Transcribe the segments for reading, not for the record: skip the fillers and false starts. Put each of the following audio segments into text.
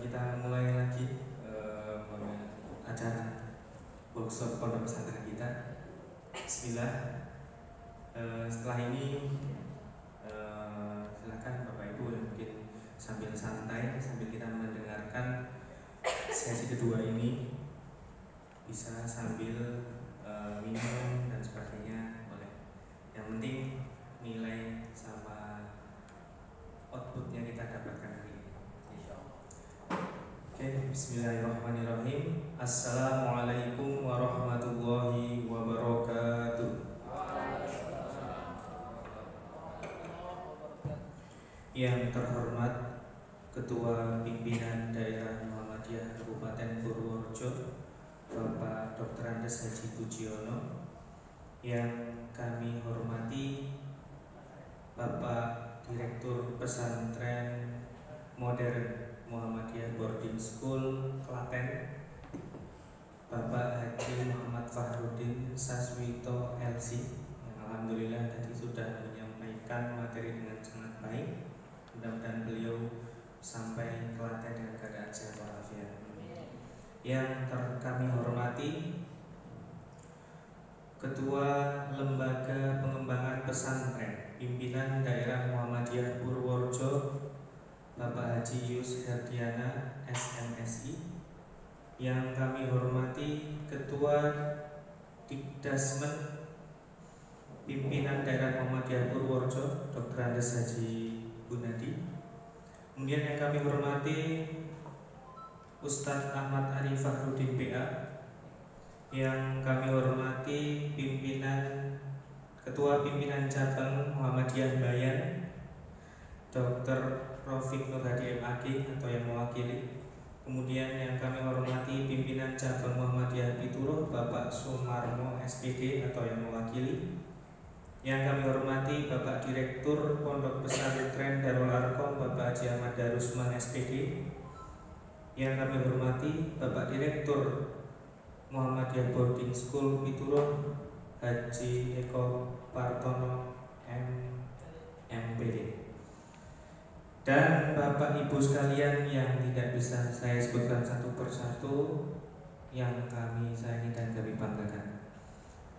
Kita mulai lagi acara workshop pondok pesantren kita. Bismillah. Setelah ini silakan Bapak Ibu yang mungkin sambil santai sambil kita mendengarkan sesi kedua ini bisa sambil minum dan sebagainya boleh. Yang penting nilai sama outputnya kita dapatkan hari ini. Oke, bismillahirrahmanirrahim. Assalamualaikum warahmatullahi wabarakatuh. Yang terhormat Ketua Pimpinan Daerah Muhammadiyah Kabupaten Purworejo, Bapak Dr. Andes Haji Pujiono. Yang kami hormati Bapak Direktur Pesantren Modern Muhammadiyah Boarding School Klaten, Bapak Haji Muhammad Fahrudin Saswito LC, yang alhamdulillah tadi sudah menyampaikan materi dengan sangat baik. Mudah-mudahan beliau sampai Klaten dengan keadaan sehat walafiat. Yang kami hormati Ketua Lembaga Pengembangan Pesantren Pimpinan Daerah Muhammadiyah Purworejo, Bapak Haji Yus Herdiana SMSI. Yang kami hormati Ketua Dikdasmen Pimpinan Daerah Muhammadiyah Purworejo, Dr. Andes Haji Gunadi. Kemudian yang kami hormati Ustadz Ahmad Ari Fahrudin PA. Yang kami hormati Ketua Pimpinan Cabang Muhammadiyah Bayan, Dr. Rafiq Nur Hadi MAG atau yang mewakili. Kemudian yang kami hormati Pimpinan Cabang Muhammadiyah Pituruh, Bapak Sumarmo SPD atau yang mewakili. Yang kami hormati Bapak Direktur Pondok Pesantren Darul Arkom, Bapak Haji Ahmad Darusman SPD. Yang kami hormati Bapak Direktur Muhammadiyah Boarding School Pituruh, Haji Eko Partono MPD. Dan Bapak Ibu sekalian yang tidak bisa saya sebutkan satu persatu, yang kami sayangi dan kami banggakan.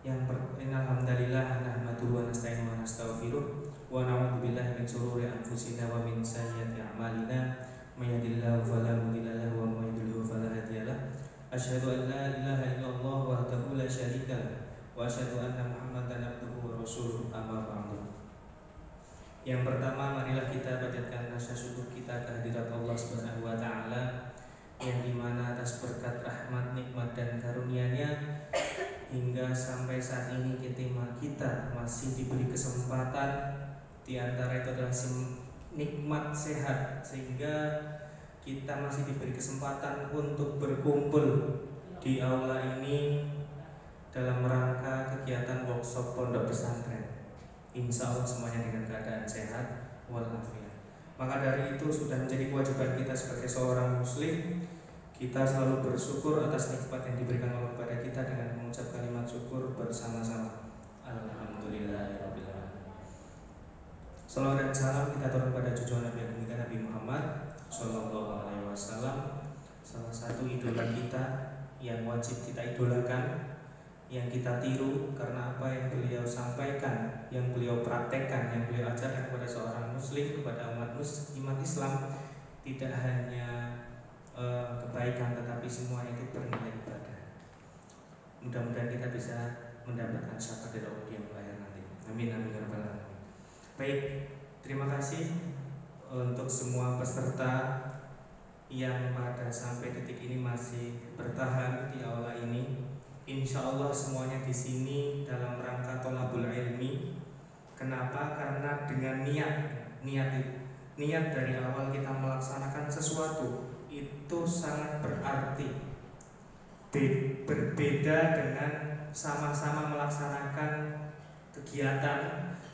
Alhamdulillah nahmaduhu wa nasta'inuhu wa nastaghfiruh wa na'udzu billahi min shururi anfusina wa min sayyiati a'malina may yahdihillahu fala mudilla lahu wa may yudlil fala hadiya lahu. Asyhadu an la ilaha illallah wahdahu la syarika lahu wa asyhadu anna Muhammadan abduhu wa rasuluh, amma ba'du. Yang pertama, marilah kita panjatkan rasa syukur kita kehadirat Allah Subhanahu wa taala, yang dimana atas berkat rahmat, nikmat dan karunia-Nya hingga sampai saat ini kita masih diberi kesempatan. Di antara itu adalah nikmat sehat, sehingga kita masih diberi kesempatan untuk berkumpul di aula ini dalam rangka kegiatan workshop pondok pesantren. Insya Allah semuanya dengan keadaan sehat walafiat. Maka dari itu sudah menjadi kewajiban kita sebagai seorang muslim, kita selalu bersyukur atas nikmat yang diberikan Allah kepada kita dengan mengucap kalimat syukur bersama-sama. Alhamdulillahirabbil alamin. Salawat dan salam kita turun pada junjungan Nabi Agung kita Nabi Muhammad Sallallahu Alaihi Wasallam, salah satu idola kita yang wajib kita idolakan, yang kita tiru karena apa yang beliau sampaikan, yang beliau praktekkan, yang beliau ajarkan kepada seorang muslim, kepada umat Islam, tidak hanya kebaikan tetapi semua itu bernilai ibadah. Mudah-mudahan kita bisa mendapatkan syafaat dari Allah di akhirat nanti. Amin amin ya rabbal alamin. Baik, terima kasih untuk semua peserta yang pada sampai detik ini masih bertahan di aula ini. Insya Allah semuanya di sini dalam rangka tholabul ilmi. Kenapa? Karena dengan niat dari awal kita melaksanakan sesuatu itu sangat berarti. Berbeda dengan sama-sama melaksanakan kegiatan,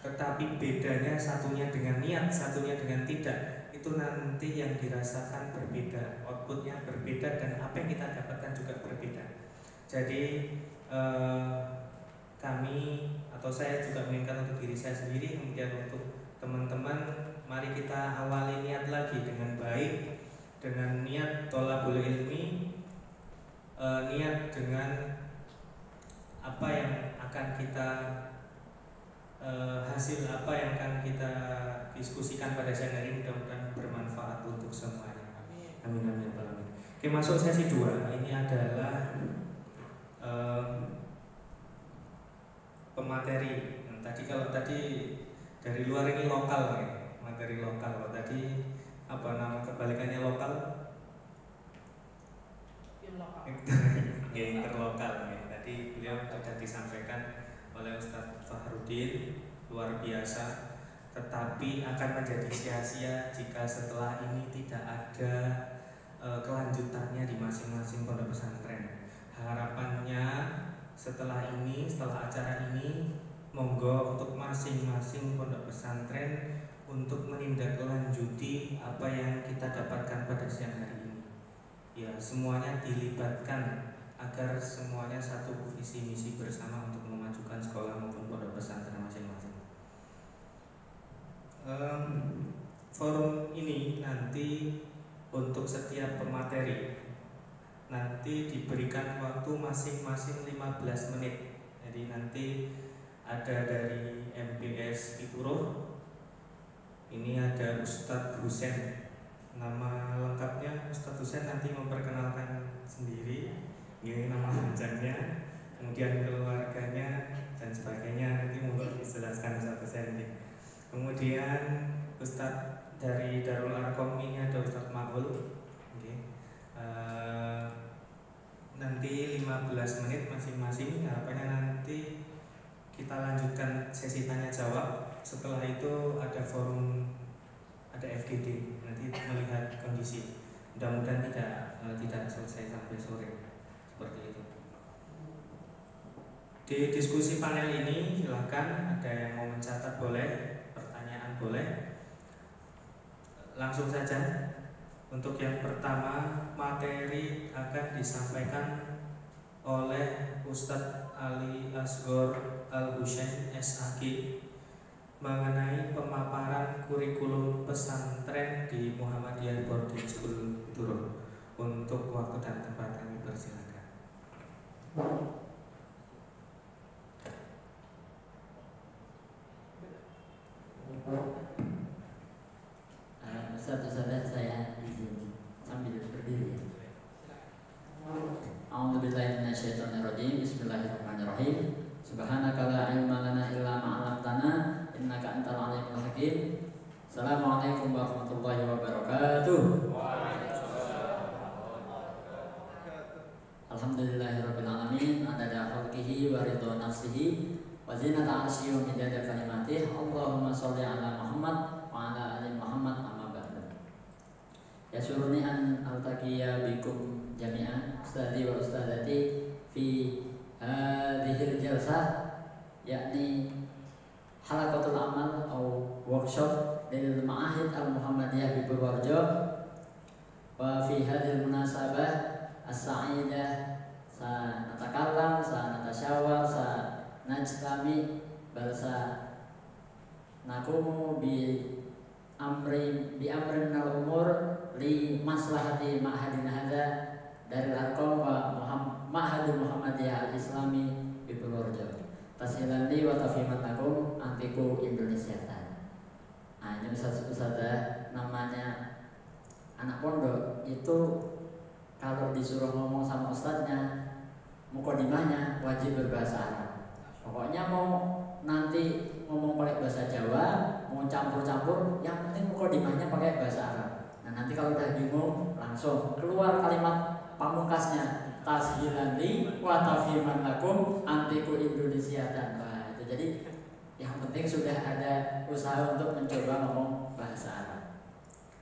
tetapi bedanya satunya dengan niat, satunya dengan tidak. Itu nanti yang dirasakan berbeda, outputnya berbeda, dan apa yang kita dapatkan juga berbeda. Jadi kami atau saya juga mengingatkan untuk diri saya sendiri, kemudian untuk teman-teman, mari kita awali niat lagi dengan baik, dengan niat thalabul ilmi, niat dengan apa yang akan kita hasil apa yang akan kita diskusikan pada siang hari ini mudah-mudahan bermanfaat untuk semuanya. Amin amin amin. Oke, masuk sesi 2. Ini adalah pemateri. Kalau tadi dari luar ini lokal ya, materi lokal. Kalau tadi apa nama kebalikannya lokal? Interlokal ya. Tadi beliau sudah disampaikan oleh Ustadz Fahrudin, luar biasa, tetapi akan menjadi sia-sia jika setelah ini tidak ada kelanjutannya di masing-masing pondok pesantren. Harapannya setelah ini, setelah acara ini, monggo untuk masing-masing pondok pesantren untuk menindaklanjuti apa yang kita dapatkan pada siang hari ini. Ya, semuanya dilibatkan agar semuanya satu visi misi bersama untuk memajukan sekolah maupun pondok pesantren masing-masing. Forum ini nanti untuk setiap pemateri nanti diberikan waktu masing-masing 15 menit. Jadi nanti ada dari MPS Pituruh, ini ada Ustadz Husen. Nama lengkapnya Ustadz Husen nanti memperkenalkan sendiri, ini nama panjangnya, kemudian keluarganya dan sebagainya nanti mungkin dijelaskan Ustadz Husen. Kemudian Ustadz dari Darul Arkom ini ada Ustadz Mahul. Nanti 15 menit masing-masing. Harapannya nanti kita lanjutkan sesi tanya jawab. Setelah itu ada forum, ada FGD, nanti melihat kondisi. Mudah-mudahan tidak selesai sampai sore seperti itu. Di diskusi panel ini silakan, ada yang mau mencatat boleh, pertanyaan boleh. Langsung saja. Untuk yang pertama, materi akan disampaikan oleh Ustadz Ali Asghar Al-Husain SAG mengenai pemaparan kurikulum pesantren di Muhammadiyah Boarding School Pituruh. Untuk waktu dan tempat kami persilakan. Ustaz-ustazah saya izin sambil berdiri. A'udzubillahi minasyaitonirrajim. Bismillahirrahmanirrahim. Subhanaka la ilma lana illa ma 'allamtana innaka antal alimul hakim. Assalamualaikum warahmatullahi wabarakatuh. Alhamdulillahirabbil alamin, adada khalqihi wa ridha nafsihi wa zinata 'arsyihi wa midada kalimatihi. Allahumma shalli ala Muhammad wa ala ali Muhammad. Yasuruni an altaqiya bikum jami'an ustadzi wa ustadzati fi hadhil jalsah, yakni halaqatul amal atau workshop lil ma'ahid al-Muhammadiyah di Purworejo. Wa fi hadhil munasabah as-sa'idah sa natakallam, sa natasyawar, sa najtami, bal sa nakumu bi amrin minal umur li maslahati ma'hadin hadza dari Arkom wa Ma'hadul Muhammadiyah Al-Islami di Purworejo. Tashilan li wa tafhiman lakum antiku Indonesia. Nah, ini ustaz-ustazah namanya anak pondok itu kalau disuruh ngomong sama ustadznya, mukodimahnya wajib berbahasa Arab. Pokoknya mau nanti ngomong pakai bahasa Jawa, mau campur-campur, yang penting mukodimahnya pakai bahasa Arab. Nah, nanti kalau udah bingung langsung keluar kalimat pamungkasnya, tashilan li wa tafhiman lakum antiku Indonesia. Nah, itu jadi yang penting sudah ada usaha untuk mencoba ngomong bahasa Arab.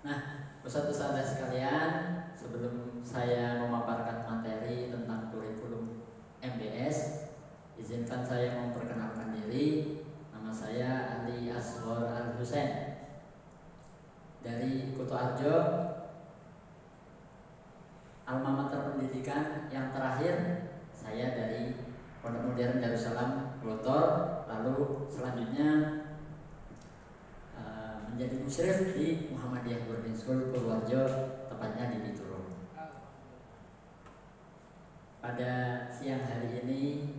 Nah, ustaz-ustazah sekalian, sebelum saya memaparkan materi tentang kurikulum MBS, izinkan saya memperkenalkan diri. Nama saya Ali Asghar Al-Husain dari Kutu Arjo, alma mater pendidikan yang terakhir saya dari Pondok Modern Darussalam Glotor. Lalu selanjutnya menjadi musyrif di Muhammadiyah Boarding School Purworejo, tepatnya di Bituro. Pada siang hari ini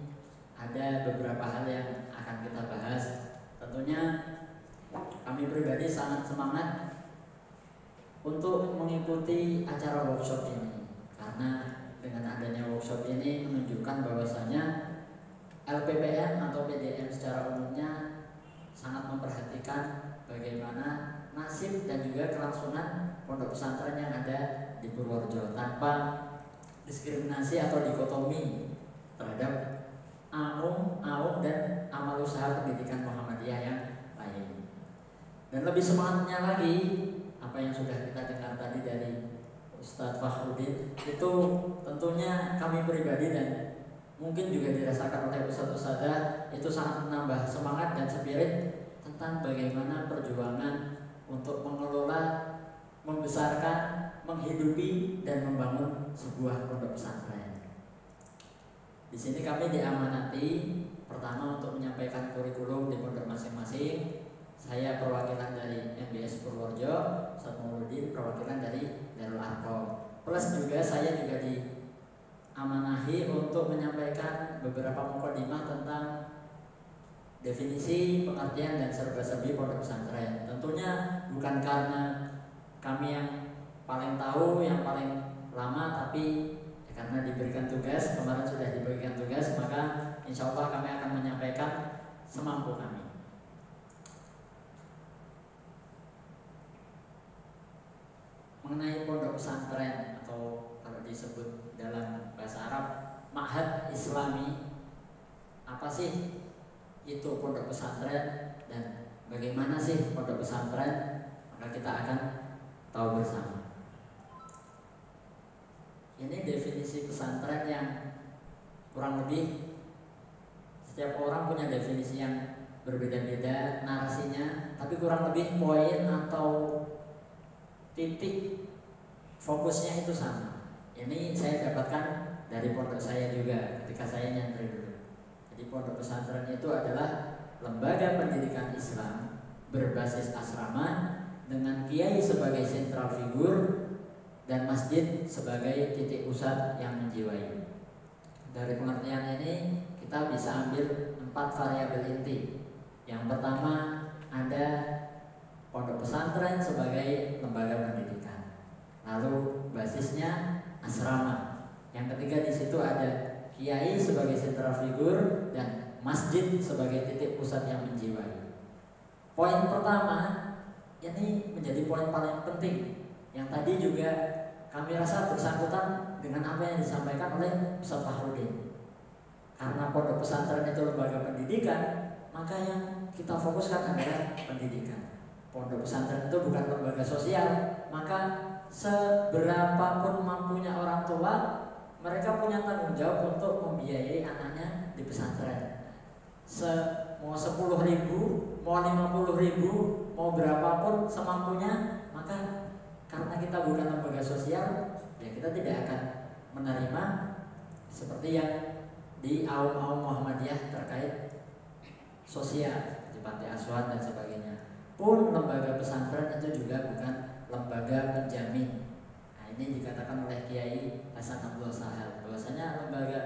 ada beberapa hal yang akan kita bahas. Tentunya kami pribadi sangat semangat untuk mengikuti acara workshop ini, karena dengan adanya workshop ini menunjukkan bahwasanya LPPN atau PDM secara umumnya sangat memperhatikan bagaimana nasib dan juga kelangsungan pondok pesantren yang ada di Purworejo tanpa diskriminasi atau dikotomi terhadap AUM dan amal usaha pendidikan Muhammadiyah yang lain. Dan lebih semangatnya lagi, apa yang sudah kita dengar tadi dari Ustadz Fahrudin itu tentunya kami pribadi dan mungkin juga dirasakan oleh ustadz-ustadzah itu sangat menambah semangat dan spirit tentang bagaimana perjuangan untuk mengelola, membesarkan, menghidupi dan membangun sebuah pondok pesantren. Di sini kami diamanati pertama untuk menyampaikan kurikulum di pondok masing-masing. Saya perwakilan dari MBS Purworejo, Ustadz Mauludin perwakilan dari Darul Arqam. Plus juga saya juga diamanahi untuk menyampaikan beberapa mukadimah tentang definisi, pengertian dan serba-serbi pondok pesantren. Tentunya bukan karena kami yang paling tahu, yang paling lama, tapi karena diberikan tugas, kemarin sudah diberikan tugas, maka insya Allah kami akan menyampaikan semampu kami. Mengenai pondok pesantren atau kalau disebut dalam bahasa Arab Ma'had Islami, apa sih itu pondok pesantren dan bagaimana sih pondok pesantren? Maka kita akan tahu bersama. Ini definisi pesantren yang kurang lebih setiap orang punya definisi yang berbeda-beda narasinya, tapi kurang lebih poin atau titik fokusnya itu sama. Ini saya dapatkan dari pondok saya juga ketika saya nyantri dulu. Jadi pondok pesantren itu adalah lembaga pendidikan Islam berbasis asrama dengan kiai sebagai sentral figur dan masjid sebagai titik pusat yang menjiwai. Dari pengertian ini kita bisa ambil 4 variabel inti. Yang pertama ada pondok pesantren sebagai lembaga pendidikan. Lalu basisnya asrama. Yang ketiga di situ ada kiai sebagai sentral figur dan masjid sebagai titik pusat yang menjiwai. Poin pertama ini menjadi poin paling penting yang tadi juga kami rasa bersangkutan dengan apa yang disampaikan oleh Ustadz Fahrudin. Karena pondok pesantren itu lembaga pendidikan, maka yang kita fokuskan adalah pendidikan. Pondok pesantren itu bukan lembaga sosial, maka seberapapun mampunya orang tua, mereka punya tanggung jawab untuk membiayai anaknya di pesantren. Mau 10.000, mau 50.000, mau berapapun semampunya, maka karena kita bukan lembaga sosial, ya kita tidak akan menerima seperti yang di AUM Muhammadiyah terkait sosial, di panti asuhan dan sebagainya. Pun lembaga pesantren itu juga bukan lembaga penjamin. Nah, ini dikatakan oleh Kiai Hasan Abdul Sahal bahwasanya lembaga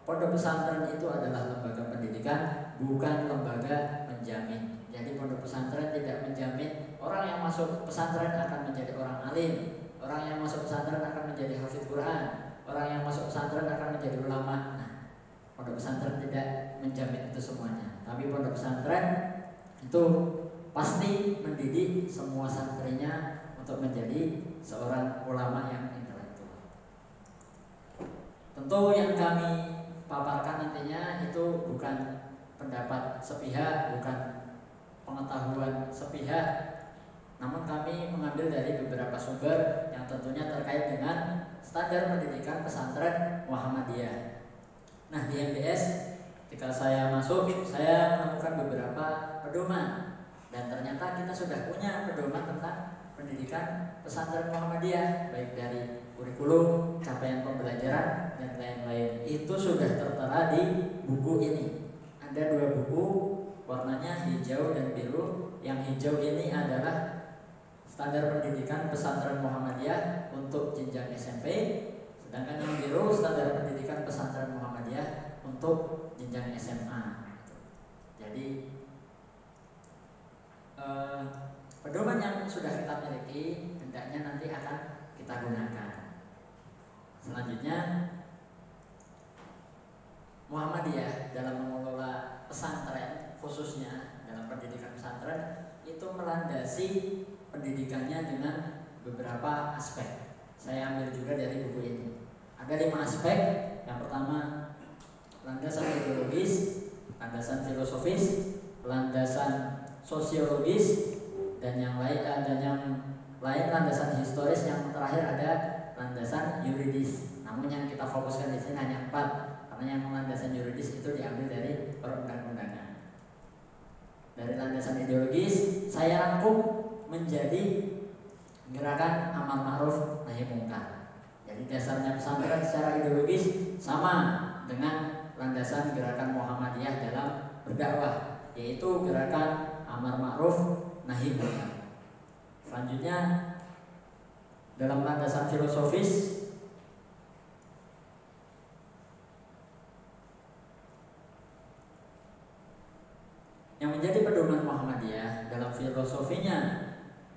pondok pesantren itu adalah lembaga pendidikan, bukan lembaga penjamin. Jadi pondok pesantren tidak menjamin orang yang masuk pesantren akan menjadi orang alim, orang yang masuk pesantren akan menjadi hafidz Quran, orang yang masuk pesantren akan menjadi ulama. Nah, pondok pesantren tidak menjamin itu semuanya. Tapi pondok pesantren itu pasti mendidik semua santrinya untuk menjadi seorang ulama yang intelektual. Tentu yang kami paparkan nantinya itu bukan pendapat sepihak, bukan pengetahuan sepihak, namun kami mengambil dari beberapa sumber yang tentunya terkait dengan standar pendidikan pesantren Muhammadiyah. Nah, di MBS ketika saya masuk, saya menemukan beberapa pedoman. Dan ternyata kita sudah punya pedoman tentang pendidikan pesantren Muhammadiyah, baik dari kurikulum, capaian pembelajaran, dan lain-lain. Itu sudah tertera di buku ini. Ada 2 buku, warnanya hijau dan biru. Yang hijau ini adalah standar pendidikan pesantren Muhammadiyah untuk jenjang SMP, sedangkan yang biru standar pendidikan pesantren Muhammadiyah untuk jenjang SMA. Jadi pedoman yang sudah kita miliki hendaknya nanti akan kita gunakan. Selanjutnya, Muhammadiyah dalam mengelola pesantren, khususnya dalam pendidikan pesantren, itu melandasi pendidikannya dengan beberapa aspek. Saya ambil juga dari buku ini. Ada 5 aspek. Yang pertama, landasan ideologis, landasan filosofis, landasan sosiologis, dan yang lain landasan historis. Yang terakhir ada landasan yuridis. Namun yang kita fokuskan di sini hanya 4. Karena yang landasan yuridis itu diambil dari perundang-undangan. Dari landasan ideologis saya rangkum menjadi gerakan amar ma'ruf nahi munkar. Jadi dasarnya pesantren secara ideologis sama dengan landasan gerakan Muhammadiyah dalam berdakwah, yaitu gerakan amar ma'ruf nahi munkar. Selanjutnya dalam landasan filosofis, yang menjadi pedoman Muhammadiyah dalam filosofinya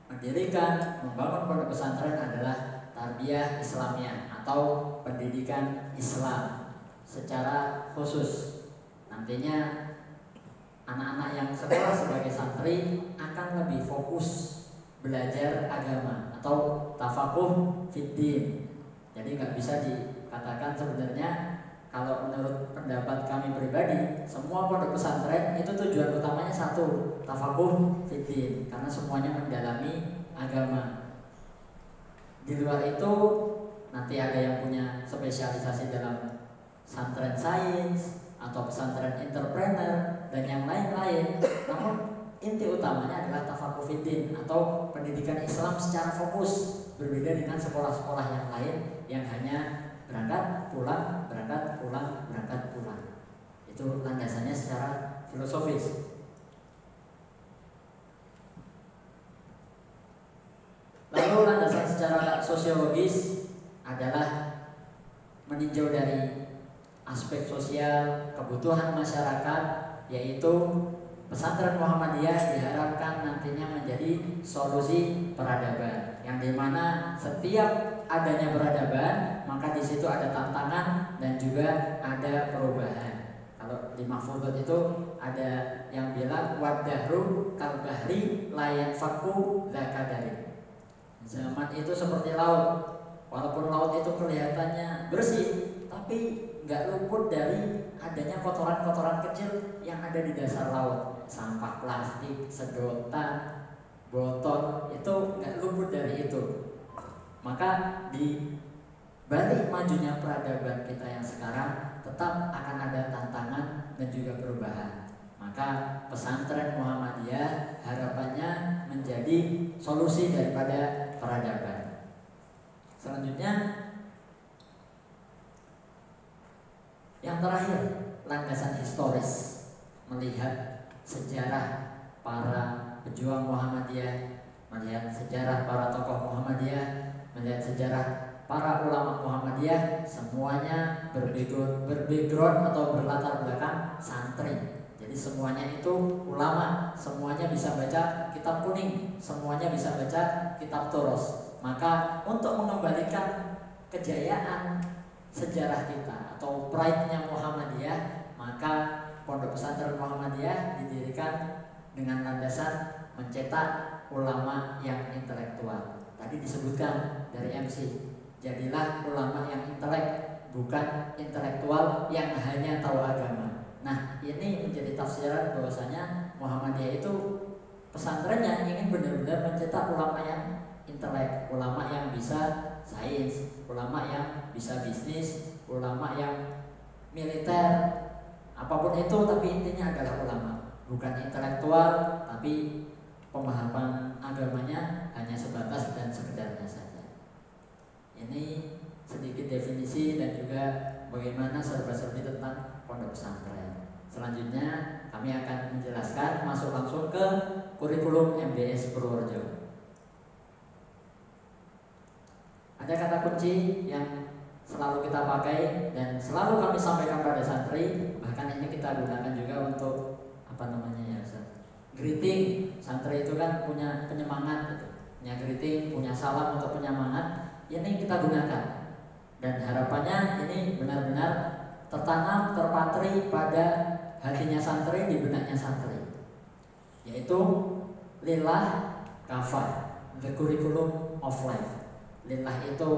mendirikan, membangun pondok pesantren adalah tarbiyah Islamiyah atau pendidikan Islam secara khusus. Nantinya anak-anak yang sekolah sebagai santri akan lebih fokus belajar agama atau tafakuh fiddin. Jadi nggak bisa dikatakan sebenarnya, kalau menurut pendapat kami pribadi, semua pondok pesantren itu tujuan utamanya satu, tafakuh fiddin, karena semuanya mendalami agama. Di luar itu nanti ada yang punya spesialisasi dalam pesantren sains atau pesantren entrepreneur dan yang lain-lain. Namun inti utamanya adalah tafakuh fiddin atau pendidikan Islam secara fokus, berbeda dengan sekolah-sekolah yang lain yang hanya berangkat pulang, berangkat pulang, berangkat pulang. Itu landasannya secara filosofis. Lalu landasan secara sosiologis adalah meninjau dari aspek sosial kebutuhan masyarakat, yaitu pesantren Muhammadiyah diharapkan nantinya menjadi solusi peradaban, yang dimana setiap adanya peradaban maka di situ ada tantangan dan juga ada perubahan. Kalau di Mahfudhot itu ada yang bilang wadahru kalbahri layan faku zakadari. Zaman itu seperti laut, walaupun laut itu kelihatannya bersih, tapi nggak luput dari adanya kotoran-kotoran kecil yang ada di dasar laut. Sampah plastik, sedotan, botol, itu nggak luput dari itu. Maka di balik majunya peradaban kita yang sekarang, tetap akan ada tantangan dan juga perubahan. Maka pesantren Muhammadiyah harapannya menjadi solusi daripada peradaban. Selanjutnya, yang terakhir, landasan historis, melihat sejarah para pejuang Muhammadiyah, melihat sejarah para tokoh Muhammadiyah, melihat sejarah para ulama Muhammadiyah, semuanya berbackground atau berlatar belakang santri. Jadi semuanya itu ulama, semuanya bisa baca kitab kuning, semuanya bisa baca kitab Toros. Maka untuk mengembalikan kejayaan sejarah kita atau pride-nya Muhammadiyah, maka Pondok Pesantren Muhammadiyah didirikan dengan landasan mencetak ulama yang intelektual. Tadi disebutkan dari MC, jadilah ulama yang intelek, bukan intelektual yang hanya tahu agama. Nah, ini menjadi tafsiran bahwasanya Muhammadiyah itu pesantrennya ingin benar-benar mencetak ulama yang intelek, ulama yang bisa sains, ulama yang bisa bisnis, ulama yang militer, apapun itu, tapi intinya adalah ulama, bukan intelektual, tapi pemahaman agamanya hanya sebatas dan sekedarnya saja. Ini sedikit definisi dan juga bagaimana serba-serbi tentang pondok pesantren. Selanjutnya kami akan menjelaskan, masuk langsung ke kurikulum MBS Purworejo. Ada kata kunci yang selalu kita pakai dan selalu kami sampaikan pada santri, bahkan ini kita gunakan juga untuk apa namanya ya Ustaz? Greeting. Santri itu kan punya penyemangat gitu. Punya greeting, punya salam untuk penyemangat. Ini kita gunakan. Dan harapannya ini benar-benar tertanam, terpatri pada hatinya santri, di benaknya santri. Yaitu lillah kafah, the curriculum of life. Lillah itu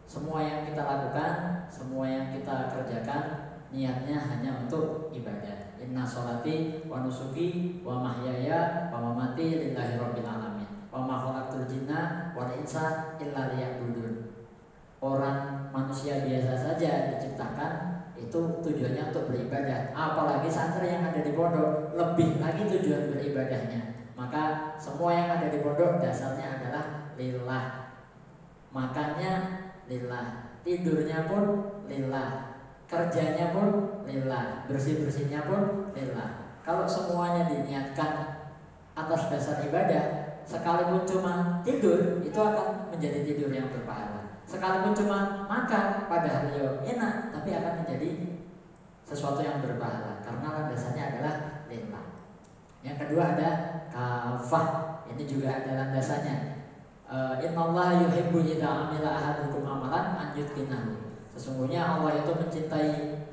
semua yang kita lakukan, semua yang kita kerjakan, niatnya hanya untuk ibadah. Inna sholati wa nusuki wa mahyaya wa mamati lillahi rabbil alamin. Wa ma khalaqtul jinna wal insa illa liya'budun. Orang manusia biasa saja diciptakan itu tujuannya untuk beribadah. Apalagi santri yang ada di pondok, lebih lagi tujuan beribadahnya. Maka semua yang ada di pondok dasarnya adalah lillah. Makannya lillah, tidurnya pun lillah, kerjanya pun lillah, bersih-bersihnya pun lillah. Kalau semuanya diniatkan atas dasar ibadah, sekalipun cuma tidur itu akan menjadi tidur yang berpahala. Sekalipun cuma makan padahal enak, tapi akan menjadi sesuatu yang berpahala karena landasannya adalah lillah. Yang kedua ada kafah. Ini juga ada landasannya. Innallaha yuhibbu idza amila ahadukum amalan an yutqinahu. Sesungguhnya Allah itu mencintai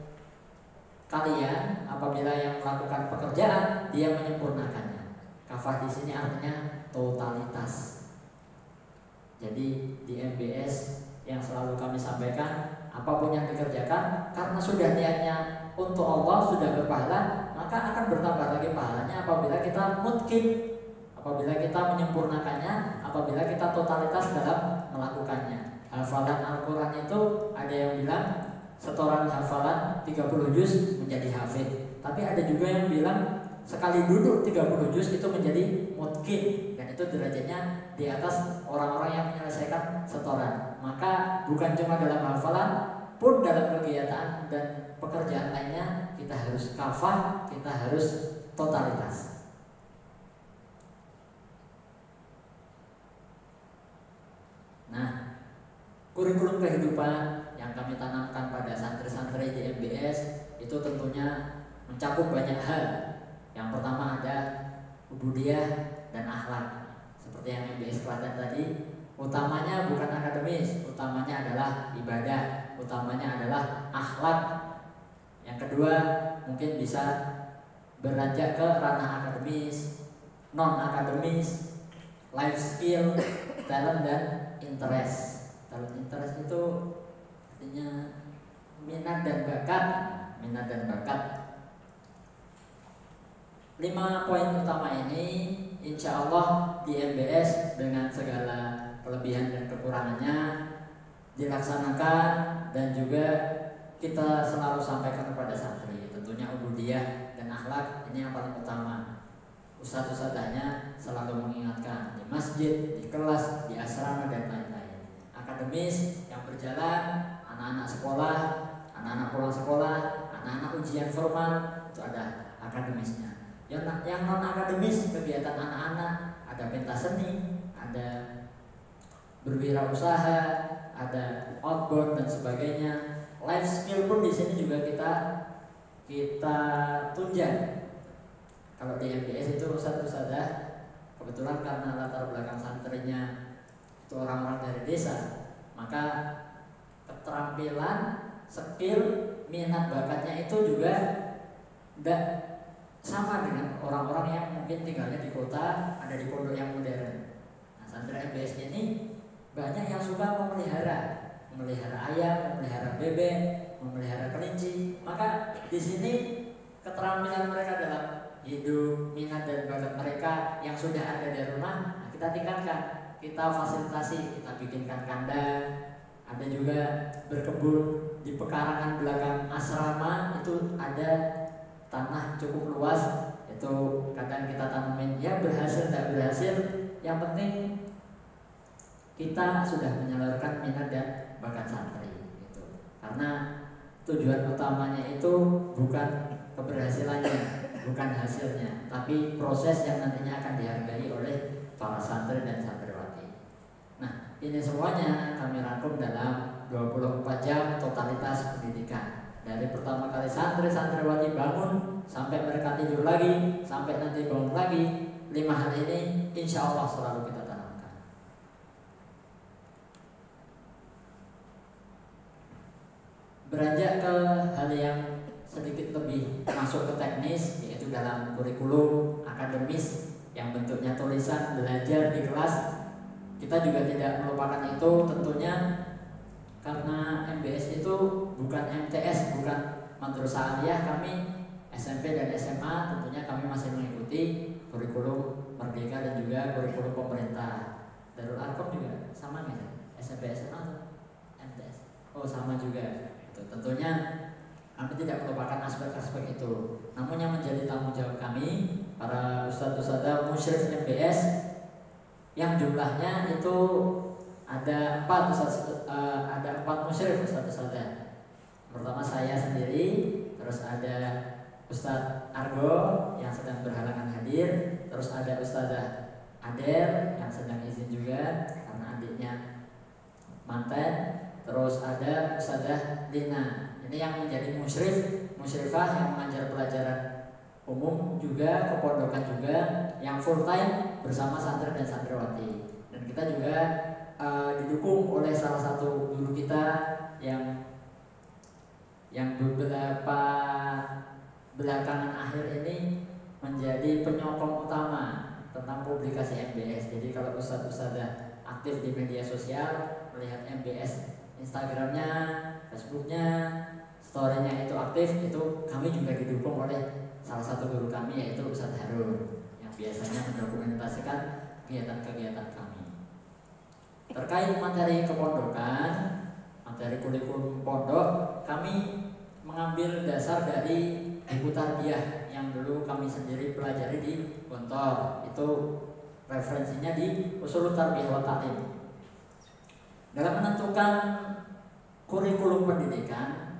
kalian apabila yang melakukan pekerjaan dia menyempurnakannya. Kafah di sini artinya totalitas. Jadi di MBS yang selalu kami sampaikan, apapun yang dikerjakan karena sudah niatnya untuk Allah, sudah berpahala, maka akan bertambah lagi pahalanya apabila kita mutqin, apabila kita menyempurnakannya, apabila kita totalitas dalam melakukannya. Hafalan Al-Quran itu ada yang bilang setoran hafalan 30 juz menjadi hafid, tapi ada juga yang bilang sekali duduk 30 juz itu menjadi mutqin, dan itu derajatnya di atas orang-orang yang menyelesaikan setoran. Maka bukan cuma dalam hafalan, pun dalam kegiatan dan pekerjaan lainnya kita harus kafah, kita harus totalitas. Nah, kurikulum kehidupan yang kami tanamkan pada santri-santri di MBS itu tentunya mencakup banyak hal. Yang pertama ada ubudiyah dan akhlak. Seperti yang MBS Klaten tadi, utamanya bukan akademis, utamanya adalah ibadah, utamanya adalah akhlak. Yang kedua mungkin bisa beranjak ke ranah akademis, non akademis, life skill, talent dan interest. Talent interest itu artinya minat dan bakat, minat dan bakat. 5 poin utama ini insya Allah di MBS dengan segala kelebihan dan kekurangannya dilaksanakan, dan juga kita selalu sampaikan kepada santri. Tentunya ubudiyah dan akhlak ini yang paling utama. Ustadz-ustadzanya selalu mengingatkan di masjid, di kelas, di asrama dan lain-lain. Akademis yang berjalan, anak-anak sekolah, anak-anak pulang sekolah, anak-anak ujian formal, itu ada akademisnya. Yang non akademis, kegiatan anak-anak, ada pentas seni, ada berwirausaha, ada outbound dan sebagainya. Life skill pun di sini juga kita tunjang. Kalau di MBS itu ustadz-ustadzah kebetulan karena latar belakang santrinya itu orang-orang dari desa, maka keterampilan, skill, minat bakatnya itu juga tidak sama dengan orang-orang yang mungkin tinggalnya di kota, ada di pondok yang modern. Nah, santri MBS ini banyak yang suka memelihara ayam, memelihara bebek, memelihara kelinci. Maka di sini keterampilan mereka dalam hidup, minat dan bakat mereka yang sudah ada di rumah, nah kita tingkatkan, kita fasilitasi, kita bikinkan kandang. Ada juga berkebun di pekarangan belakang asrama, itu ada tanah cukup luas, itu kadang kita tanamin, ya berhasil tidak berhasil, yang penting kita sudah menyalurkan minat dan bakat santri gitu. Karena tujuan utamanya itu bukan keberhasilannya, bukan hasilnya, tapi proses yang nantinya akan dihargai oleh para santri dan santriwati. Nah, ini semuanya kami rangkum dalam 24 jam totalitas pendidikan. Dari pertama kali santri-santriwati bangun sampai mereka tidur lagi, sampai nanti bangun lagi, 5 hal ini insya Allah selalu kita tanamkan. Beranjak ke hal yang sedikit lebih masuk ke teknis, yaitu dalam kurikulum akademis yang bentuknya tulisan belajar di kelas. Kita juga tidak melupakan itu tentunya, karena MBS itu bukan MTS, bukan madrasah aliyah. Kami SMP dan SMA tentunya kami masih mengikuti kurikulum Merdeka dan juga kurikulum pemerintah. Darul Arqam juga sama nggak? SMP SMA atau MTS? Oh sama juga. Itu tentunya kami tidak melupakan aspek-aspek itu. Namun yang menjadi tanggung jawab kami para ustadz-ustadzah musyrif MBS yang jumlahnya itu ada 4 musyrif ustadz-ustadzah. Pertama saya sendiri, terus ada Ustadz Argo yang sedang berhalangan hadir, terus ada Ustadzah Ader yang sedang izin juga karena adiknya mantan, terus ada Ustadzah Lina. Ini yang menjadi musyrifah yang mengajar pelajaran umum juga, kepondokan juga, yang full time bersama santri dan santriwati. Dan kita juga didukung oleh salah satu guru kita yang beberapa belakangan akhir ini menjadi penyokong utama tentang publikasi MBS. Jadi kalau ustadz-ustadzah aktif di media sosial, melihat MBS Instagramnya, Facebooknya, story-nya itu aktif, itu kami juga didukung oleh salah satu guru kami, yaitu Ustadz Harun, yang biasanya mendokumentasikan kegiatan-kegiatan kami. Terkait materi kepondokan, materi kurikulum pondok, kami mengambil dasar dari buku tarbiyah yang dulu kami sendiri pelajari di Gontor. Itu referensinya di Ushul Tarbiyah wa Ta'lim. Dalam menentukan kurikulum pendidikan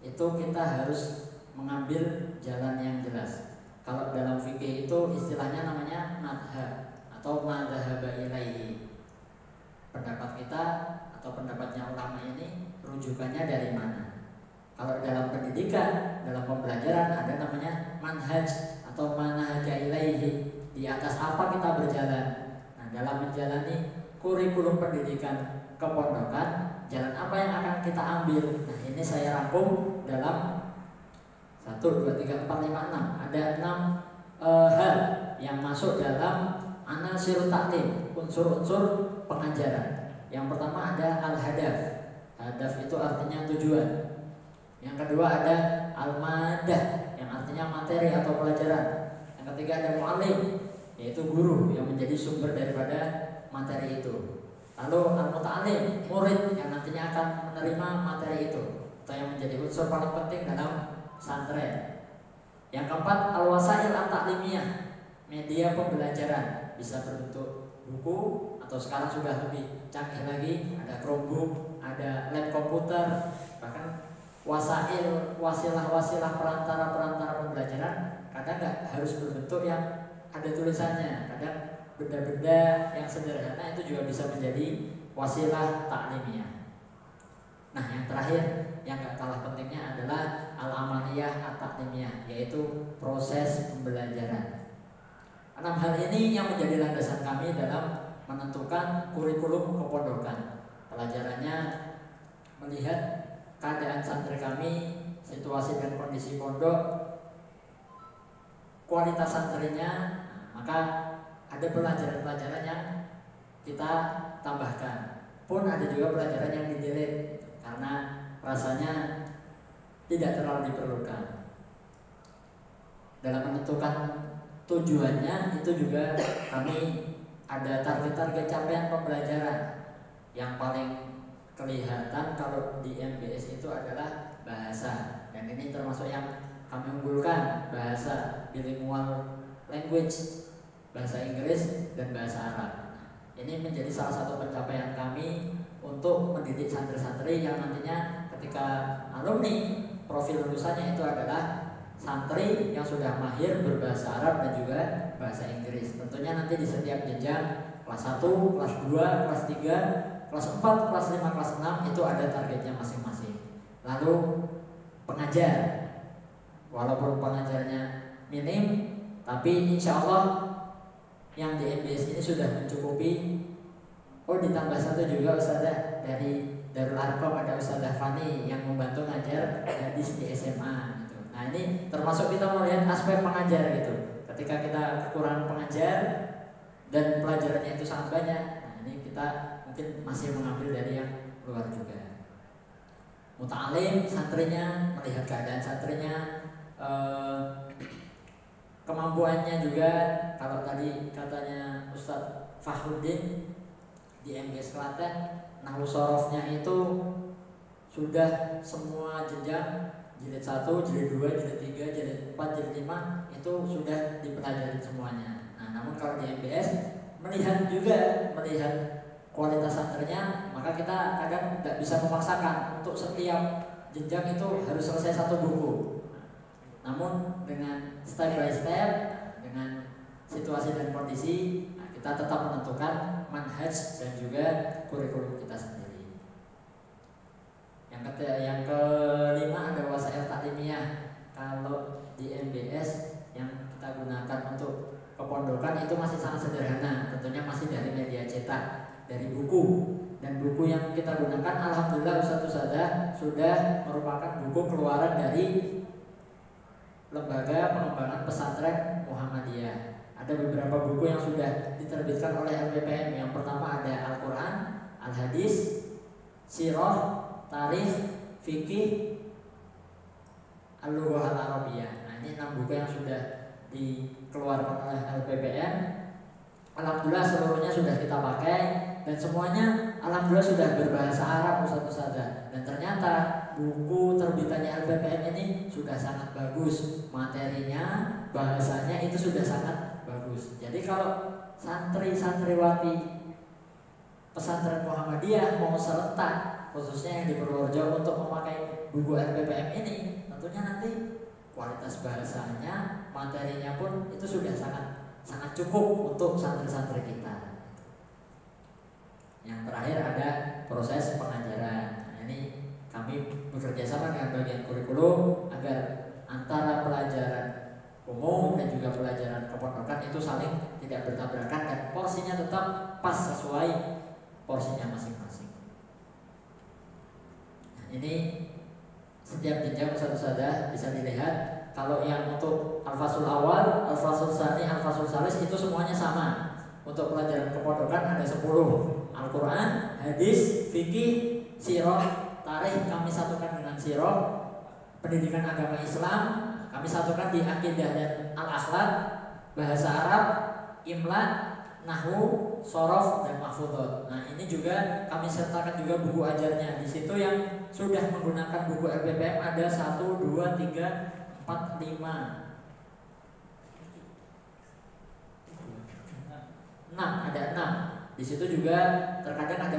itu kita harus mengambil jalan yang jelas. Kalau dalam fikih itu istilahnya namanya madhab atau madhaba ilaihi. Pendapat kita atau pendapatnya ulama ini rujukannya dari mana? Kalau dalam pendidikan, dalam pembelajaran ada namanya manhaj atau manhaja ilaihi. Di atas apa kita berjalan? Nah, dalam menjalani kurikulum pendidikan kepondokan, jalan apa yang akan kita ambil? Nah, ini saya rangkum dalam 1, 2, 3, 4, 5, 6. Ada 6 hal yang masuk dalam anasir taklim, unsur-unsur pengajaran. Yang pertama ada al-hadaf. Hadaf itu artinya tujuan. Yang kedua ada al-madah, yang artinya materi atau pelajaran. Yang ketiga ada mu'alim, yaitu guru yang menjadi sumber daripada materi itu. Lalu al-muta'alim, murid yang nantinya akan menerima materi itu, atau yang menjadi unsur paling penting dalam santren. Yang keempat al-wasail at-ta'limiyah, media pembelajaran, bisa berbentuk buku atau sekarang sudah lebih canggih lagi, ada Chromebook, ada lab komputer, bahkan wasilah perantara pembelajaran. Kadang nggak harus berbentuk yang ada tulisannya, kadang benda-benda yang sederhana itu juga bisa menjadi wasilah taklimiyah. Nah, yang terakhir yang gak kalah pentingnya adalah al-amaliyah at-taklimiyah, yaitu proses pembelajaran. 6 hal ini yang menjadi landasan kami dalam menentukan kurikulum kepondokan. Pelajarannya melihat keadaan santri kami, situasi dan kondisi pondok, kualitas santrinya, maka ada pelajaran-pelajaran yang kita tambahkan. Pun ada juga pelajaran yang di-delete karena rasanya tidak terlalu diperlukan. Dalam menentukan tujuannya itu juga kami ada target-target capaian pembelajaran. Yang paling kelihatan kalau di MBS itu adalah bahasa, dan ini termasuk yang kami unggulkan, bahasa bilingual language, bahasa Inggris dan bahasa Arab. Ini menjadi salah satu pencapaian kami untuk mendidik santri-santri yang nantinya ketika alumni profil lulusannya itu adalah santri yang sudah mahir berbahasa Arab dan juga bahasa Inggris. Tentunya nanti di setiap jenjang Kelas 1, kelas 2, kelas 3, kelas 4, kelas 5, kelas 6 itu ada targetnya masing-masing. Lalu pengajar, walaupun pengajarnya minim, tapi insya Allah yang di MBS ini sudah mencukupi. Oh, ditambah satu juga Ustazah dari Darul Arqam, ada Ustazah Fani yang membantu ngajar hadis di SMA gitu. Nah ini termasuk kita melihat aspek pengajar gitu. Ketika kita kekurangan pengajar dan pelajarannya itu sangat banyak, nah ini kita mungkin masih mengambil dari yang luar juga. Muta'alim, santrinya, melihat keadaan santrinya, kemampuannya juga. Kalau tadi katanya Ustadz Fahrudin di MBS Klaten, nahwu sorofnya itu sudah semua jenjang, jilid 1, jilid 2, jilid 3, jilid 4, jilid 5 itu sudah dipelajari semuanya. Nah, namun kalau di MBS melihat kualitas santrinya, maka kita kadang tidak bisa memaksakan untuk setiap jenjang itu harus selesai satu buku. Namun dengan step by step, dengan situasi dan kondisi, kita tetap menentukan manhaj dan juga kurikulum kita sendiri. Yang kelima ada wasail taklimiyah. Kalau di MBS yang kita gunakan untuk kepondokan itu masih sangat sederhana, tentunya masih dari media cetak, dari buku. Dan buku yang kita gunakan alhamdulillah Ustazah sudah merupakan buku keluaran dari Lembaga Pengembangan Pesantren Muhammadiyah. Ada beberapa buku yang sudah diterbitkan oleh LPPM. Yang pertama ada Al-Quran, Al-Hadis, Sirah, Tarikh, Fikih, Al-Lughah Al-Arabiyah. Nah ini 6 buku yang sudah dikeluarkan oleh LPPM. Alhamdulillah seluruhnya sudah kita pakai dan semuanya alhamdulillah sudah berbahasa Arab Ustazah. Dan ternyata buku terbitannya LPPM ini sudah sangat bagus, materinya, bahasanya itu sudah sangat bagus. Jadi kalau santri-santriwati pesantren Muhammadiyah mau serentak, khususnya yang di Purworejo, untuk memakai buku LPPM ini, tentunya nanti kualitas bahasanya, materinya pun itu sudah sangat cukup untuk santri-santri kita. Yang terakhir ada proses pengajaran. Nah, ini kami bekerja sama dengan bagian kurikulum agar antara pelajaran umum dan juga pelajaran kepondokan itu saling tidak bertabrakan dan porsinya tetap pas sesuai porsinya masing-masing. Nah, ini setiap jenjang Ustazah bisa dilihat. Kalau yang untuk Al-Fasul Awal, Al-Fasul Tsani, Al-Fasul Tsalis itu semuanya sama. Untuk pelajaran kepondokan ada 10. Al-Quran, Hadis, Fikih, Sirah, Tarikh kami satukan dengan Sirah. Pendidikan agama Islam kami satukan di Aqidah dan Al-Akhlaq. Bahasa Arab, Imla, Nahwu, Shorof, dan Mahfudhot. Nah ini juga kami sertakan juga buku ajarnya. Di situ yang sudah menggunakan buku LPPM ada 1, 2, 3, 4, 5, 6. Ada 6. Di situ juga terkadang ada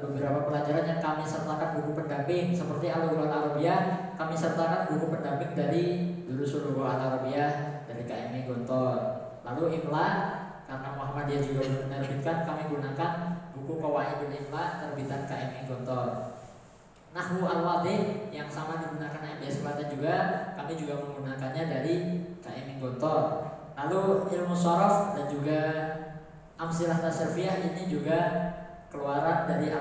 beberapa pelajaran yang kami sertakan buku pendamping seperti Al-Lughah Al-Arabiyah. Kami sertakan buku pendamping dari Durusul Lughah Al-Arabiyah dari KMI Gontor. Lalu Imla, karena Muhammadiyah juga menerbitkan, kami gunakan buku Qawaidul Imla terbitan KMI Gontor. Nahwu Al-Wadih yang sama digunakan MBS Klaten juga, kami juga menggunakannya dari KMI Gontor. Lalu ilmu shorof dan juga Amsilah Tasrifiyah ini juga keluaran dari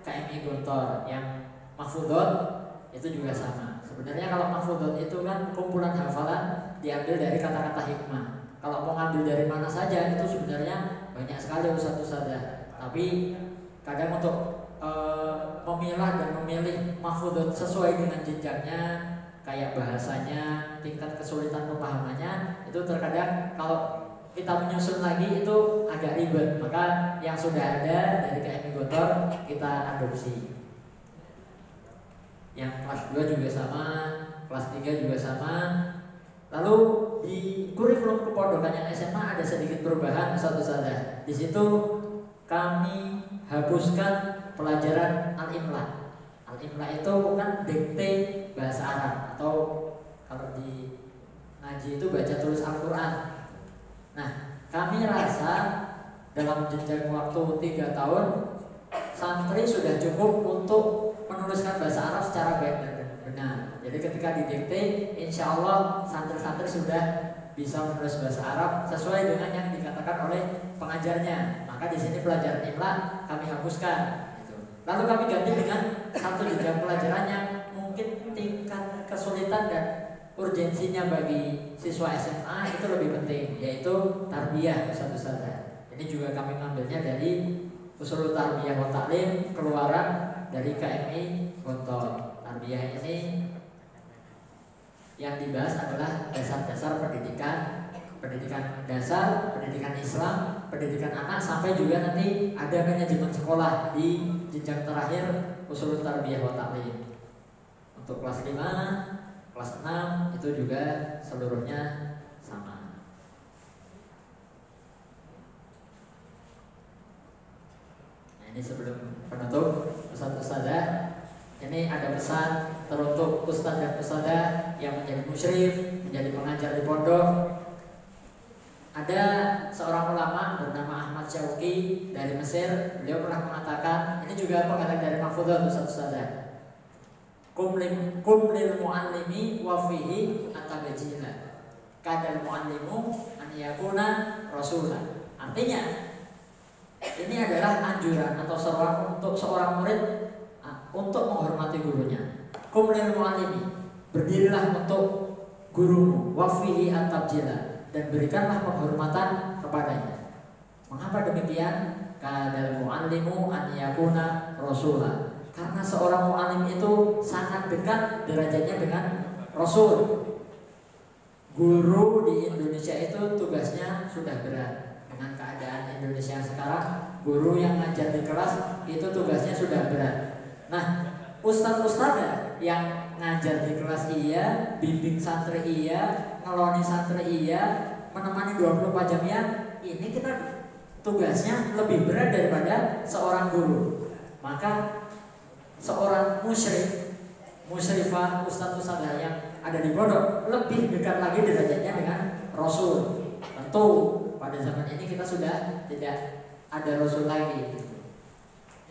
KMI Gontor. Yang Mahfudhot itu juga sama. Sebenarnya kalau Mahfudhot itu kan kumpulan hafalan diambil dari kata-kata hikmah. Kalau mau ngambil dari mana saja itu sebenarnya banyak sekali Ustazah. Tapi kadang untuk memilah dan memilih Mahfudhot sesuai dengan jenjangnya, kayak bahasanya, tingkat kesulitan pemahamannya, itu terkadang kalau kita menyusun lagi itu agak ribet. Maka yang sudah ada dari KMI Gontor kita adopsi. Yang kelas 2 juga sama, kelas 3 juga sama. Lalu di kurikulum kepondokan yang SMA ada sedikit perubahan Ustazah. Di situ kami hapuskan pelajaran Al-Imla. Al-Imla itu kan dikte bahasa Arab, atau kalau di ngaji itu baca tulis Al-Quran. Nah, kami rasa dalam jenjang waktu 3 tahun, santri sudah cukup untuk menuliskan bahasa Arab secara baik dan benar. Jadi ketika didikte, insya Allah santri-santri sudah bisa menulis bahasa Arab sesuai dengan yang dikatakan oleh pengajarnya. Maka di sini pelajaran imla kami hapuskan. Gitu. Lalu kami ganti dengan satu jenjang pelajaran yang mungkin tingkat kesulitan dan urgensinya bagi siswa SMA itu lebih penting, yaitu tarbiyah ustaz-ustazah. Ini juga kami ngambilnya dari Ushul Tarbiyah wa Ta'lim, keluaran dari KMI Gontor. Tarbiyah ini yang dibahas adalah dasar-dasar pendidikan dasar, pendidikan Islam, pendidikan anak, sampai juga nanti ada manajemen sekolah di jenjang terakhir Ushul Tarbiyah wa Ta'lim. Untuk kelas 5, kelas 6 itu juga seluruhnya sama. Nah, ini sebelum penutup, Ustaz-ustazah, ini ada pesan teruntuk ustaz dan ustazah yang menjadi musyrif, menjadi pengajar di pondok. Ada seorang ulama bernama Ahmad Syauqi dari Mesir. Beliau pernah mengatakan, ini juga pengajar dari Mahfudhah ustaz-ustazah, kum lil muallimi wa fihi atabajila kadal muallimu an yakuna rasulan. Artinya ini adalah anjuran atau seruan untuk seorang murid untuk menghormati gurunya. Kum lil muallimi, berdirilah untuk gurumu, wa fihi atabajila, dan berikanlah penghormatan kepadanya. Mengapa demikian? Kadal muallimu an yakuna rasulan, karena seorang mu'alim itu sangat dekat derajatnya dengan Rasul. Guru di Indonesia itu tugasnya sudah berat. Dengan keadaan Indonesia sekarang, guru yang ngajar di kelas itu tugasnya sudah berat. Nah, ustadz-ustadzah yang ngajar di kelas iya, bimbing santri iya, ngeloni santri iya, menemani 24 jam ya, ini kita tugasnya lebih berat daripada seorang guru. Maka seorang musyrifah, ustaz-ustazah yang ada di pondok lebih dekat lagi derajatnya dengan Rasul. Tentu pada zaman ini kita sudah tidak ada Rasul lagi,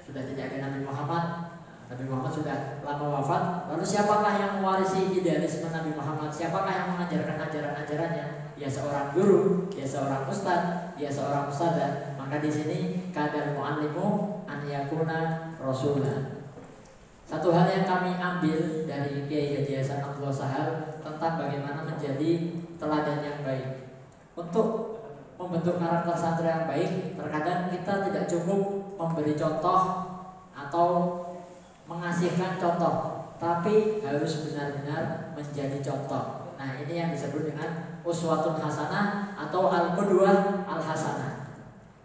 sudah tidak ada Nabi Muhammad. Nabi Muhammad sudah lama wafat. Lalu siapakah yang mewarisi idealisme Nabi Muhammad? Siapakah yang mengajarkan ajaran-ajarannya? Ya seorang guru, ya seorang ustaz, ya seorang ustazah. Maka di sini kadal muallimu an yakuna rasulan. Satu hal yang kami ambil dari Kiai Haji Hasan Abdullah Sahal tentang bagaimana menjadi teladan yang baik. Untuk membentuk karakter santri yang baik, terkadang kita tidak cukup memberi contoh atau mengasihkan contoh, tapi harus benar-benar menjadi contoh. Nah, ini yang disebut dengan uswatun hasanah atau al-qudwah al-hasanah.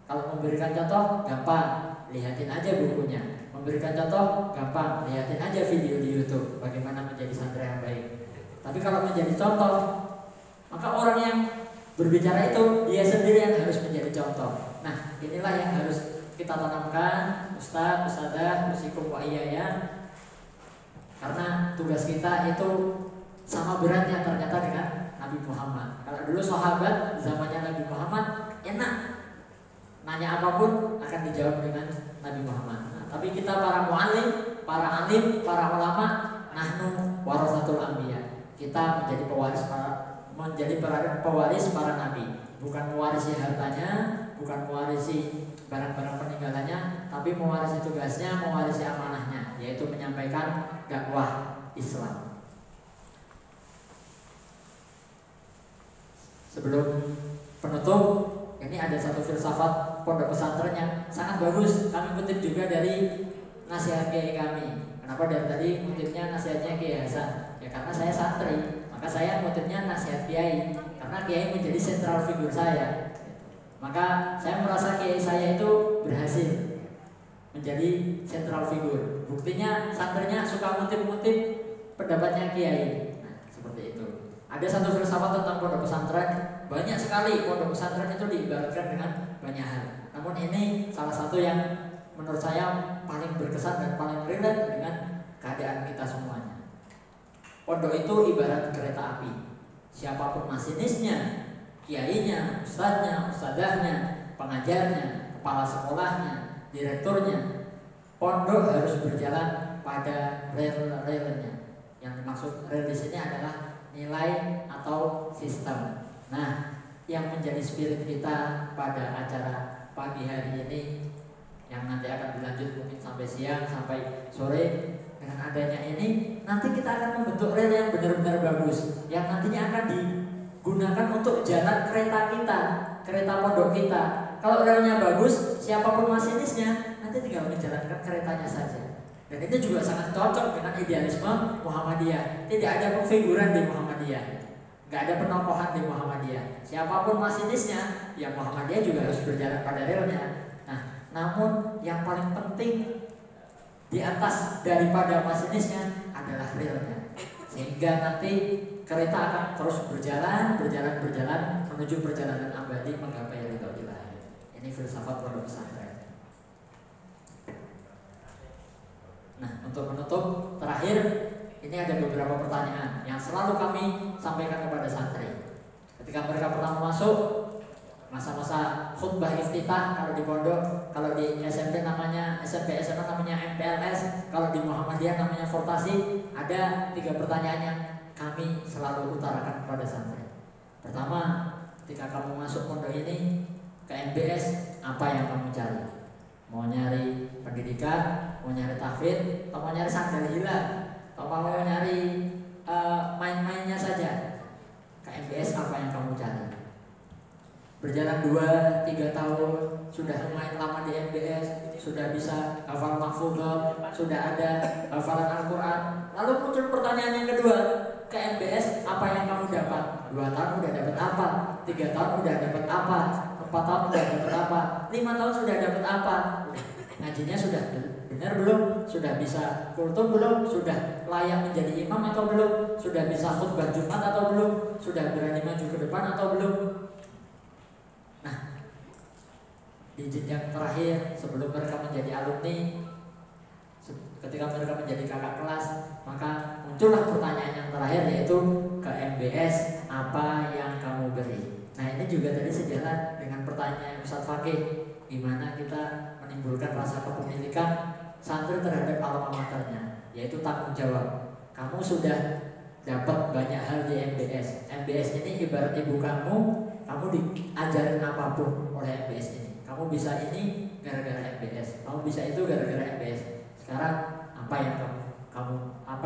Kalau memberikan contoh gampang, lihatin aja bukunya. Memberikan contoh gampang, lihatin aja video di YouTube bagaimana menjadi santri yang baik. Tapi kalau menjadi contoh, maka orang yang berbicara itu dia sendiri yang harus menjadi contoh. Nah, inilah yang harus kita tanamkan, ustaz, ustazah, musikum wa iyaya. Karena tugas kita itu sama beratnya ternyata dengan Nabi Muhammad. Kalau dulu sahabat zamannya Nabi Muhammad enak, nanya apapun akan dijawab dengan Nabi Muhammad. Tapi kita para mu'alim, para alim, para ulama, nahnu warasatul anbiya. Kita menjadi pewaris para nabi, bukan mewarisi hartanya, bukan mewarisi barang-barang peninggalannya, tapi mewarisi tugasnya, mewarisi amanahnya, yaitu menyampaikan dakwah Islam. Sebelum penutup, ini ada satu filsafat pondok pesantren yang sangat bagus. Kami kutip juga dari nasihat kiai kami. Kenapa dari tadi kutipnya nasihatnya Kiai Hasan? Ya karena saya santri, maka saya kutipnya nasihat kiai. Karena kiai menjadi sentral figur saya. Maka saya merasa kiai saya itu berhasil menjadi sentral figur. Buktinya santrinya suka ngutip-ngutip pendapatnya kiai. Nah, seperti itu. Ada satu filsafat tentang pondok pesantren. Banyak sekali pondok pesantren itu diibaratkan dengan banyak hal. Namun ini salah satu yang menurut saya paling berkesan dan paling relate dengan keadaan kita semuanya. Pondok itu ibarat kereta api. Siapapun masinisnya, kiainya, ustadznya, ustadzahnya, pengajarnya, kepala sekolahnya, direkturnya, pondok harus berjalan pada rel-relnya. Yang dimaksud rel di sini adalah nilai atau sistem. Nah, yang menjadi spirit kita pada acara pagi hari ini yang nanti akan berlanjut mungkin sampai siang, sampai sore, dengan adanya ini nanti kita akan membentuk rel yang benar-benar bagus, yang nantinya akan digunakan untuk jalan kereta kita, kereta pondok kita. Kalau relnya bagus, siapapun masinisnya nanti tinggal menjalankan keretanya saja. Dan itu juga sangat cocok dengan idealisme Muhammadiyah. Tidak ada pengfiguran di Muhammadiyah, nggak ada penokohan di Muhammadiyah. Siapapun masinisnya, ya Muhammadiyah juga harus berjalan pada relnya. Nah, namun yang paling penting di atas daripada masinisnya adalah relnya, sehingga nanti kereta akan terus berjalan menuju perjalanan abadi menggapai ridho ilahi. Ini filsafat pondok pesantren. Nah, untuk menutup terakhir, ini ada beberapa pertanyaan yang selalu kami sampaikan kepada santri. Ketika mereka pertama masuk, masa-masa khutbah iftitah kalau di pondok, kalau di SMP namanya SMP SMA namanya MPLS, kalau di Muhammadiyah namanya Fortasi, ada 3 pertanyaan yang kami selalu utarakan kepada santri. Pertama, ketika kamu masuk pondok ini ke MBS, apa yang kamu cari? Mau nyari pendidikan, mau nyari tahfidz, atau mau nyari sandal hilang, atau mau nyari main-mainnya saja? Ke MBS apa yang kamu cari? Berjalan 2-3 tahun, sudah lumayan lama di MBS, sudah bisa hafal mahfudz, sudah ada hafalan Al-Quran. Lalu muncul pertanyaan yang kedua, ke MBS apa yang kamu dapat? 2 tahun udah dapat apa? 3 tahun udah dapat apa? 4 tahun udah dapat apa? 5 tahun sudah dapat apa? Ngajinya sudah benar belum? Sudah bisa kultum belum? Sudah layak menjadi imam atau belum? Sudah bisa khutbah Jumat atau belum? Sudah berani maju ke depan atau belum? Nah, di jenjang terakhir sebelum mereka menjadi alumni, ketika mereka menjadi kakak kelas, maka muncullah pertanyaan yang terakhir, yaitu ke MBS apa yang kamu beri? Nah, ini juga tadi sejalan dengan pertanyaan Ustadz Fakih, gimana kita menimbulkan rasa kepemilikan santri terhadap alma maternya, yaitu tanggung jawab. Kamu sudah dapat banyak hal di MBS. MBS ini ibarat ibu kamu diajarin apapun oleh MBS ini. Kamu bisa ini gara-gara MBS, kamu bisa itu gara-gara MBS. Sekarang apa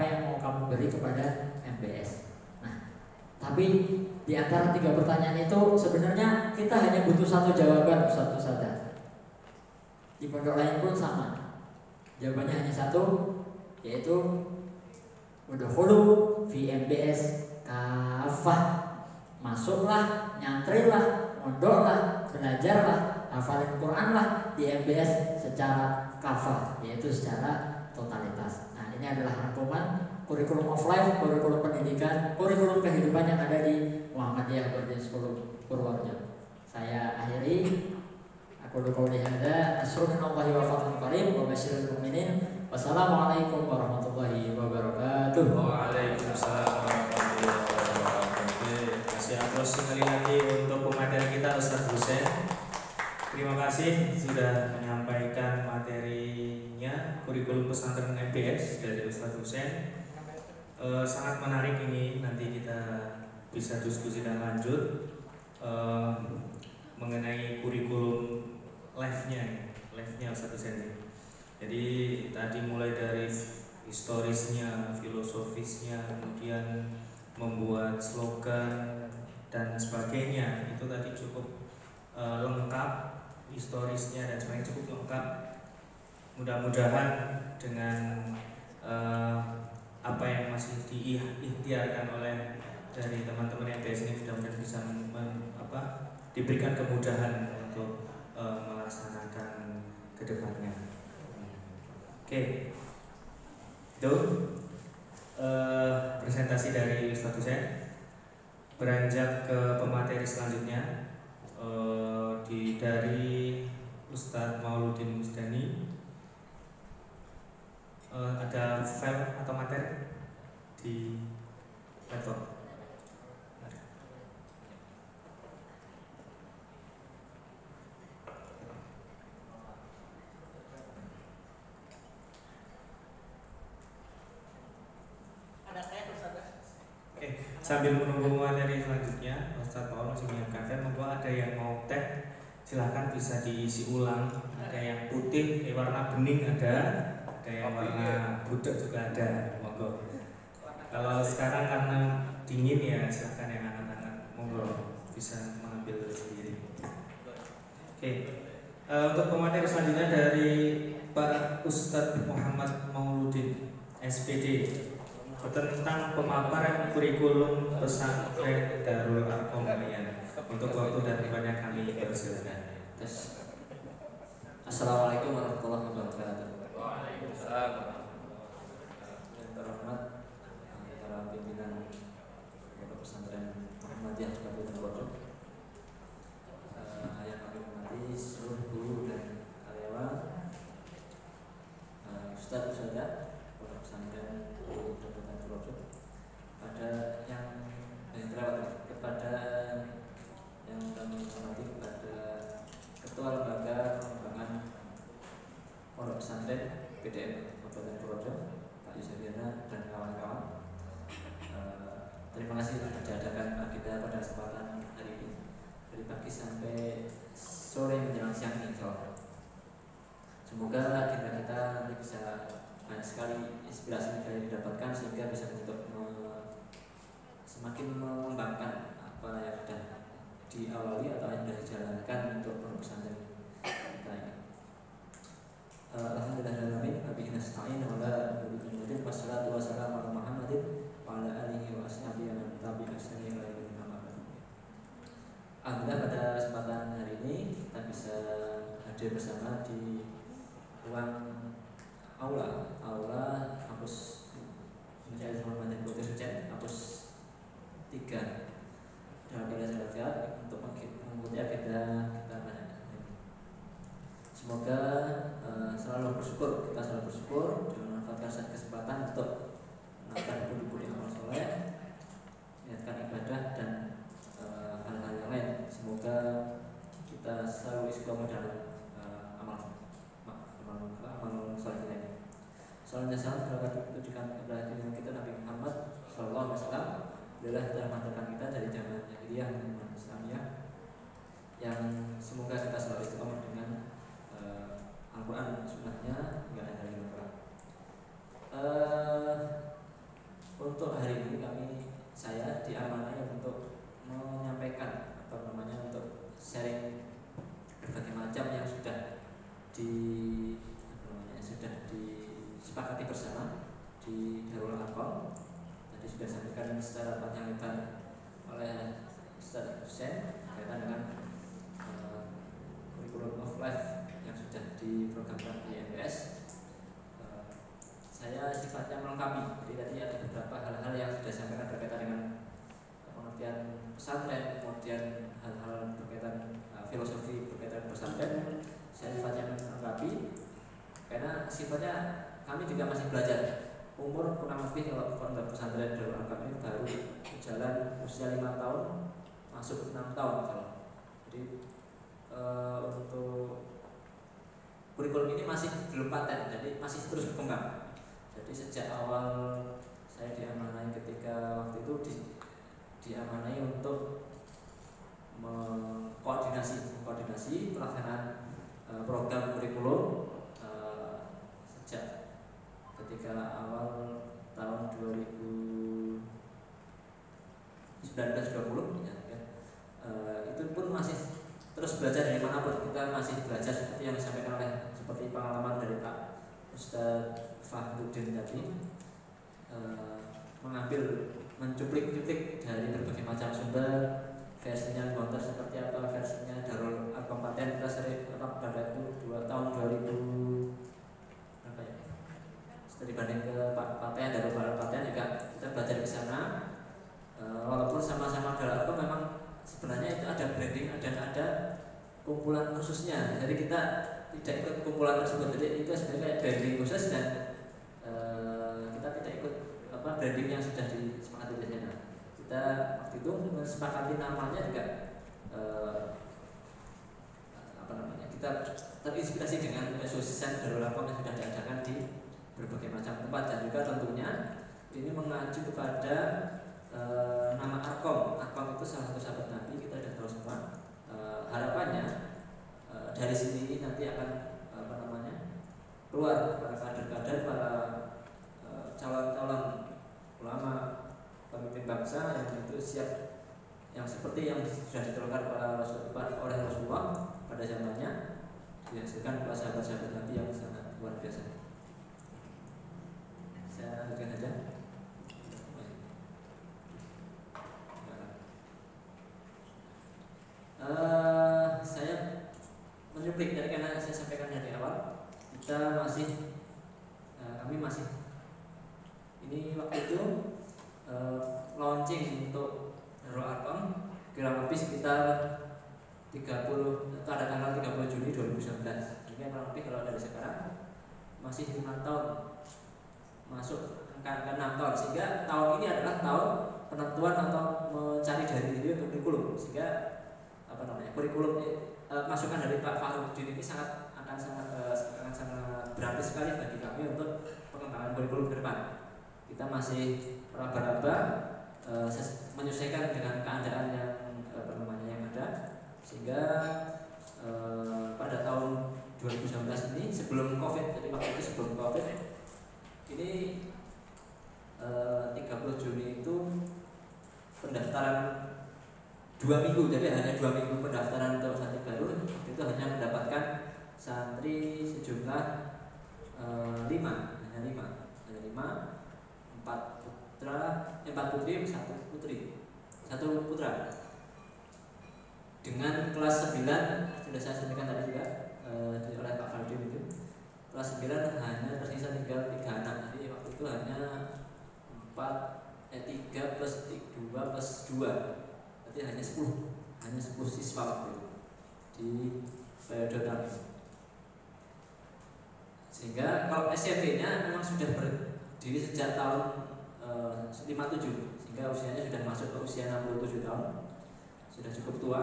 yang mau kamu beri kepada MBS? Nah, tapi di antara 3 pertanyaan itu sebenarnya kita hanya butuh 1 jawaban, Ustaz. Di pondok lain pun sama. Jawabannya hanya 1, yaitu udkhulu fi MBS kafah. Masuklah, nyantrilah, mondoklah, belajarlah, hafalin Quranlah di MBS secara kafah, yaitu secara totalitas. Nah, ini adalah rangkuman kurikulum of life, kurikulum pendidikan, kurikulum kehidupan yang ada di Muhammadiyah Berdiri 10 Purworejo. Saya akhiri. Aku qouli hadza, asyhadu wa fadlan karim wa basyiril mu'minin. Wassalamualaikum warahmatullahi wabarakatuh. Waalaikumsalam warahmatullahi wabarakatuh. Masih terus sekali lagi untuk pemateri kita Ustadz Husain. Terima kasih sudah menyampaikan materinya kurikulum pesantren MBS dari Ustadz Husain. Sangat menarik ini, nanti kita bisa diskusi dan lanjut mengenai kurikulum live-nya Ustadz Husain. Jadi tadi mulai dari historisnya, filosofisnya, kemudian membuat slogan dan sebagainya, itu tadi cukup lengkap, historisnya dan sebagainya cukup lengkap. Mudah-mudahan dengan apa yang masih diikhtiarkan oleh dari teman-teman yang di sini mudah-mudahan bisa diberikan kemudahan untuk melaksanakan ke depannya. Oke, itu presentasi dari Ustadz Husain. Beranjak ke pemateri selanjutnya dari Ustadz Mauludin Musdani. Ada file atau materi di laptop. Sambil menunggu materi selanjutnya, Ustadz Paul masih mengingatkan, monggo ada yang mau teh silahkan bisa diisi ulang. Ada yang putih, warna bening ada yang warna budak juga ada. Monggo. Kalau sekarang karena dingin ya silahkan yang hangat-hangat, monggo bisa mengambil sendiri. Oke. Untuk pemateri selanjutnya dari Pak Ustadz Muhammad Mauludin SPD tentang pemaparan kurikulum pesantren Darul Arqam Kalian. Untuk waktu dan tempatnya kami persilakan. Assalamualaikum warahmatullahi wabarakatuh. Waalaikumsalam. Yang terhormat para pimpinan Pondok Pesantren Muhammadiyah Kabupaten Purworejo, yang kami hormati seluruh guru dan karyawan, Ustadz Ustadzah Pondok Pesantren Kabupaten Purworejo, pada yang terlewat kepada yang kami hormati kepada Ketua Lembaga Pengembangan Pondok Pesantren PDM Kabupaten Purworejo, Pak Yusabiana dan kawan-kawan. Terima kasih sudah diadakan agenda pada kesempatan hari ini dari pagi sampai sore menjelang siang ini. Semoga agenda kita nanti bisa banyak sekali inspirasi yang didapatkan sehingga bisa untuk semakin mengembangkan apa yang sudah diawali atau yang sudah dijalankan untuk pondok pesantren kita ini. Alhamdulillahirabbil alamin, nasta'in wa la ilaha wassalatu wassalamu ala Muhammadin wa ala alihi wa ashabihi wa tabi'in ihsanin ila yaumil qiyamah. Alhamdulillah pada kesempatan hari ini kita bisa hadir bersama di ruang aula kampus Universitas Muhammadiyah Putri Sucen, kampus 3 dalam bidang Salafiyah untuk mengikuti agenda kita pada hari ini. Semoga kita selalu bersyukur dan memanfaatkan kesempatan untuk melakukan budi-budi amal soleh, niatkan ibadah dan hal-hal yang lain. Semoga kita selalu istiqomah dalam amal soleh ini. Salam dan salam ditujukan kepada junjungan kita Nabi Muhammad SAW. Adalah telah mengantarkan kita dari zaman jahiliyah menuju Islamiyah, yang semoga kita selalu istiqomah dengan Al-Quran, sunnahnya hingga akhir hayat kita. Untuk hari ini saya diamanai untuk menyampaikan untuk sharing berbagai macam yang sudah disepakati bersama di Darul Arqam. Tadi sudah disampaikan secara panjang lebar oleh Ustaz Hussein berkaitan dengan curriculum of life yang sudah diprogramkan di MPS. Saya sifatnya melengkapi, jadi tadi ada beberapa hal-hal yang sudah disampaikan berkaitan dengan pengertian pesantren, kemudian hal-hal berkaitan filosofi berkaitan pesantren. Saya sifatnya melengkapi karena sifatnya kami juga masih belajar. Umur kurang lebih kalau pondok pesantren Darul Arqam ini baru berjalan usia 5 tahun masuk 6 tahun kalau. Jadi untuk kurikulum ini masih belum paten, jadi masih terus berkembang. Jadi sejak awal saya diamanai ketika waktu itu diamanai untuk mengkoordinasi pelaksanaan program kurikulum sejak ketika awal tahun 2019-20 ya, itu pun masih terus belajar dari manapun. Kita masih belajar seperti yang disampaikan oleh seperti pengalaman dari Pak Ustadz Fahruddin tadi, mencuplik-cuplik dari berbagai macam sumber, versinya konter seperti apa, versinya Darul Arqam Paten kita sering pada itu 2 tahun 2000 berapa ya? Dibanding ke Paten, Darul Paten juga kita belajar di sana. Walaupun sama-sama Darul Arqam memang sebenarnya itu ada branding dan ada kumpulan khususnya. Jadi kita tidak ikut kumpulan tersebut. Jadi itu sebenarnya branding khusus dan kita tidak ikut branding yang sudah disepakati di sana. Kita waktu itu mensepakati namanya juga kita terinspirasi dengan asosiasi Darul Arqam yang sudah diadakan di berbagai macam tempat, dan juga tentunya ini mengacu kepada nama Arkom. Arkom itu salah satu sahabat Nabi, kita sudah tahu semua. Harapannya dari sini nanti akan keluar para kader-kader, para calon-calon ulama, pemimpin bangsa yang itu siap, yang seperti yang sudah diterangkan oleh Rasulullah pada zamannya, dihasilkan para sahabat-sahabat Nabi yang sangat luar biasa. Saya lanjutkan saja. Saya menyuplik dari karena saya sampaikan dari awal, kami masih ini waktu itu launching untuk Darul Arkom kurang lebih sekitar 30 pada tanggal 30 Juni 2019. Sehingga kurang lebih kalau dari sekarang masih 5 tahun masuk angka 6 tahun, sehingga tahun ini adalah tahun penentuan atau mencari dari diri untuk kurikulum, sehingga kurikulum masukan dari Pak Fahrudin ini akan sangat berarti sekali bagi kami untuk pengembangan kurikulum ke depan. Kita masih raba-raba menyesuaikan dengan keadaan yang yang ada, sehingga pada tahun 2019 ini sebelum Covid, jadi waktu itu sebelum Covid ini 30 Juni itu pendaftaran 2 minggu, jadi hanya 2 minggu pendaftaran untuk santri baru itu hanya mendapatkan santri sejumlah 5, hanya 5, 4 putri, 1 putra. Dengan kelas 9 sudah saya sampaikan tadi juga oleh Pak Fadil itu, kelas 9 hanya tersisa tinggal 3 anak. Jadi waktu itu hanya 3 plus 2 plus 2, berarti hanya 10 siswa waktu itu di periode tahun. Sehingga kalau SMP-nya memang sudah berdiri sejak tahun 57, sehingga usianya sudah masuk ke usia 67 tahun, sudah cukup tua.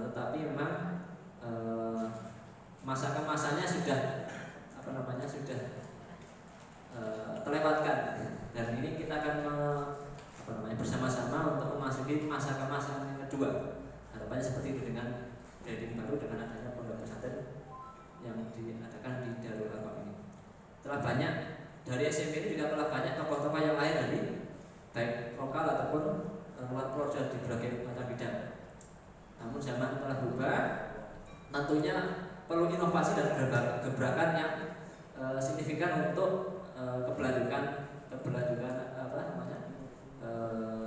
Tetapi memang masanya sudah terlewatkan, dan ini kita akan bersama-sama untuk memasuki masa yang kedua. Harapannya seperti itu dengan branding baru, dengan adanya pondok pesantren yang diadakan di Darul Arkom ini. Telah banyak dari SMP ini juga telah banyak tokoh-tokoh yang lain dari baik lokal ataupun luar projo di berbagai macam bidang. Namun zaman telah berubah, tentunya perlu inovasi dan gebrakan yang signifikan untuk keberlanjutan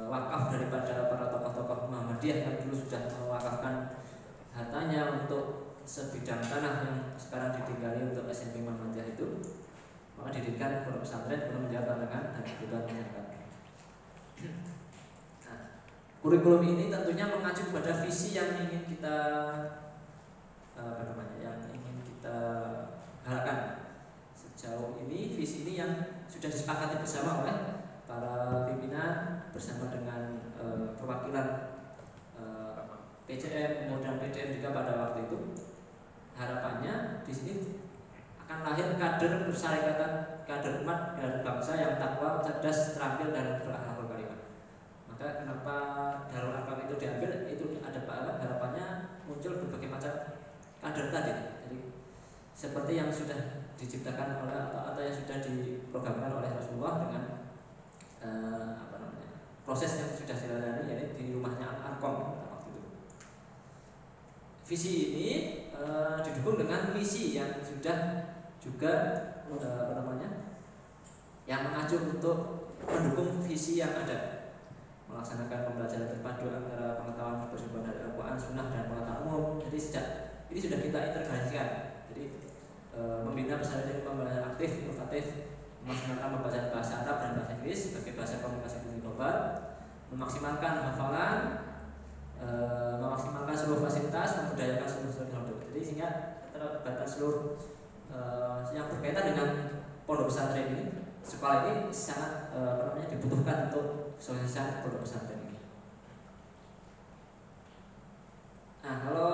wakaf daripada para tokoh-tokoh Muhammadiyah yang dulu sudah mewakafkan hartanya untuk sebidang tanah yang sekarang ditinggali untuk SMP Muhammadiyah itu, maka didirikan pondok pesantren untuk menjawab tantangan dan kebutuhan masyarakat. Nah, kurikulum ini tentunya mengacu pada visi yang ingin kita harapkan. Sejauh ini visi ini yang sudah disepakati bersama oleh para pimpinan bersama dengan perwakilan PCM, kemudian PDM juga pada waktu itu. Harapannya di sini akan lahir kader persyarikatan, kader umat, kader bangsa yang takwa, cerdas, terampil dan berakhlakul karimah. Maka kenapa Darul Arkom itu diambil? Itu ada harapannya muncul berbagai macam kader tadi. Jadi seperti yang sudah diciptakan oleh atau yang sudah diprogramkan oleh Rasulullah dengan proses yang sudah dilalui, yaitu di rumahnya Arkom waktu itu. Visi ini didukung dengan misi yang sudah juga yang mengacu untuk mendukung visi yang ada, melaksanakan pembelajaran terpadu antara pengetahuan bersumber dari Al-Quran, Sunnah dan pengetahuan umum. Jadi ini sudah kita integrasikan. Jadi membina pesantren pembelajaran aktif, inovatif, memaksimalkan pembelajaran bahasa Arab dan bahasa Inggris sebagai bahasa komunikasi global, memaksimalkan hafalan, memaksimalkan seluruh fasilitas, memberdayakan seluruh stakeholder. Jadi sehingga terbatas seluruh yang berkaitan dengan pondok pesantren ini, sekolah ini sangat dibutuhkan untuk kesuksesan pondok pesantren ini. Nah, kalau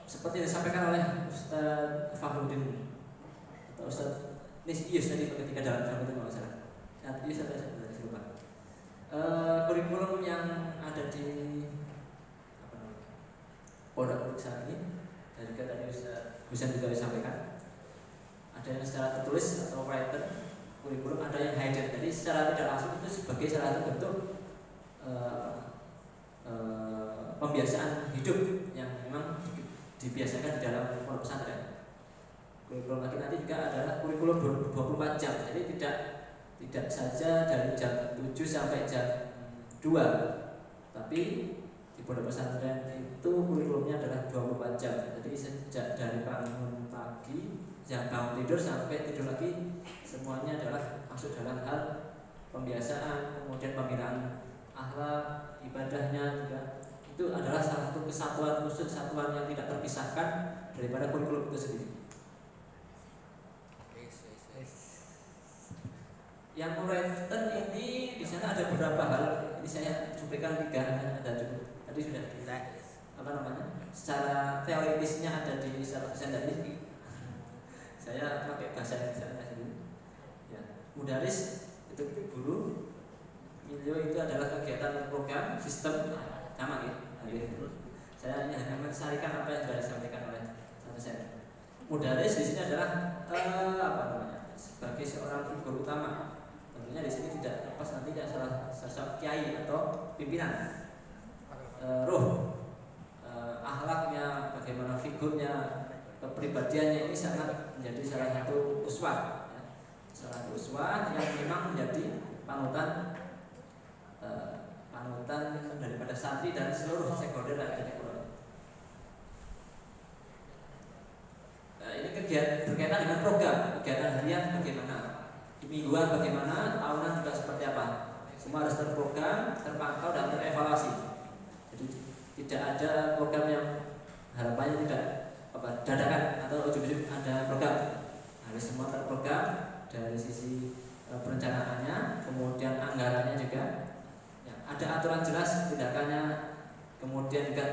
seperti yang disampaikan oleh Ustaz Fahrudin atau Ustaz Nisius tadi ketika dalam sambutan kalau salah, Nisius saya lupa. kurikulum yang ada di apa namanya, Pondok Pesantren ini dari tadi bisa juga disampaikan, ada yang secara tertulis atau written kurikulum, ada yang hidden. Jadi secara tidak langsung itu sebagai salah satu bentuk pembiasaan hidup yang memang dibiasakan di dalam pondok pesantren. Kurikulum lagi nanti juga adalah kurikulum 24 jam. Jadi tidak saja dari jam 7 sampai jam 2, tapi di pondok pesantren itu kurikulumnya adalah 24 jam. Jadi sejak dari bangun pagi, jam bangun tidur sampai tidur lagi, semuanya adalah masuk dalam hal pembiasaan, kemudian pembinaan akhlak, ibadahnya juga. Itu adalah salah satu kesatuan khusus, satuan yang tidak terpisahkan daripada kurikulum itu sendiri. Yang written ini di sana ada beberapa hal. Ini saya cuplikan 3, ada cukup. Tadi sudah kita apa namanya? Secara teoritisnya ada di saya ini. Saya pakai bahasa Indonesia sendiri. Ya, mudaris itu guru, milio itu adalah kegiatan program sistem sama ya. Saya hanya mencarikan apa yang sudah disampaikan oleh satu saya. Mudaris di sini adalah apa namanya? Sebagai seorang guru utama. Tentunya di sini tidak lepas nanti tidak salah sosok kiai atau pimpinan. Akhlaknya, bagaimana figurnya, kepribadiannya ini sangat menjadi salah satu uswah, ya. Salah satu uswah yang memang menjadi panutan daripada santri dan seluruh stakeholder yang ada di Quran. Ini kegiatan berkaitan dengan program, kegiatan harian bagaimana, mingguan bagaimana, tahunan juga seperti apa. Semua harus terprogram, terpantau dan terevaluasi. Jadi tidak ada program yang harapannya tidak dadakan atau ujug-ujug ada program. Harus semua terprogram dari sisi perencanaannya, kemudian anggarannya juga. Ya, ada aturan jelas tindakannya, kemudian juga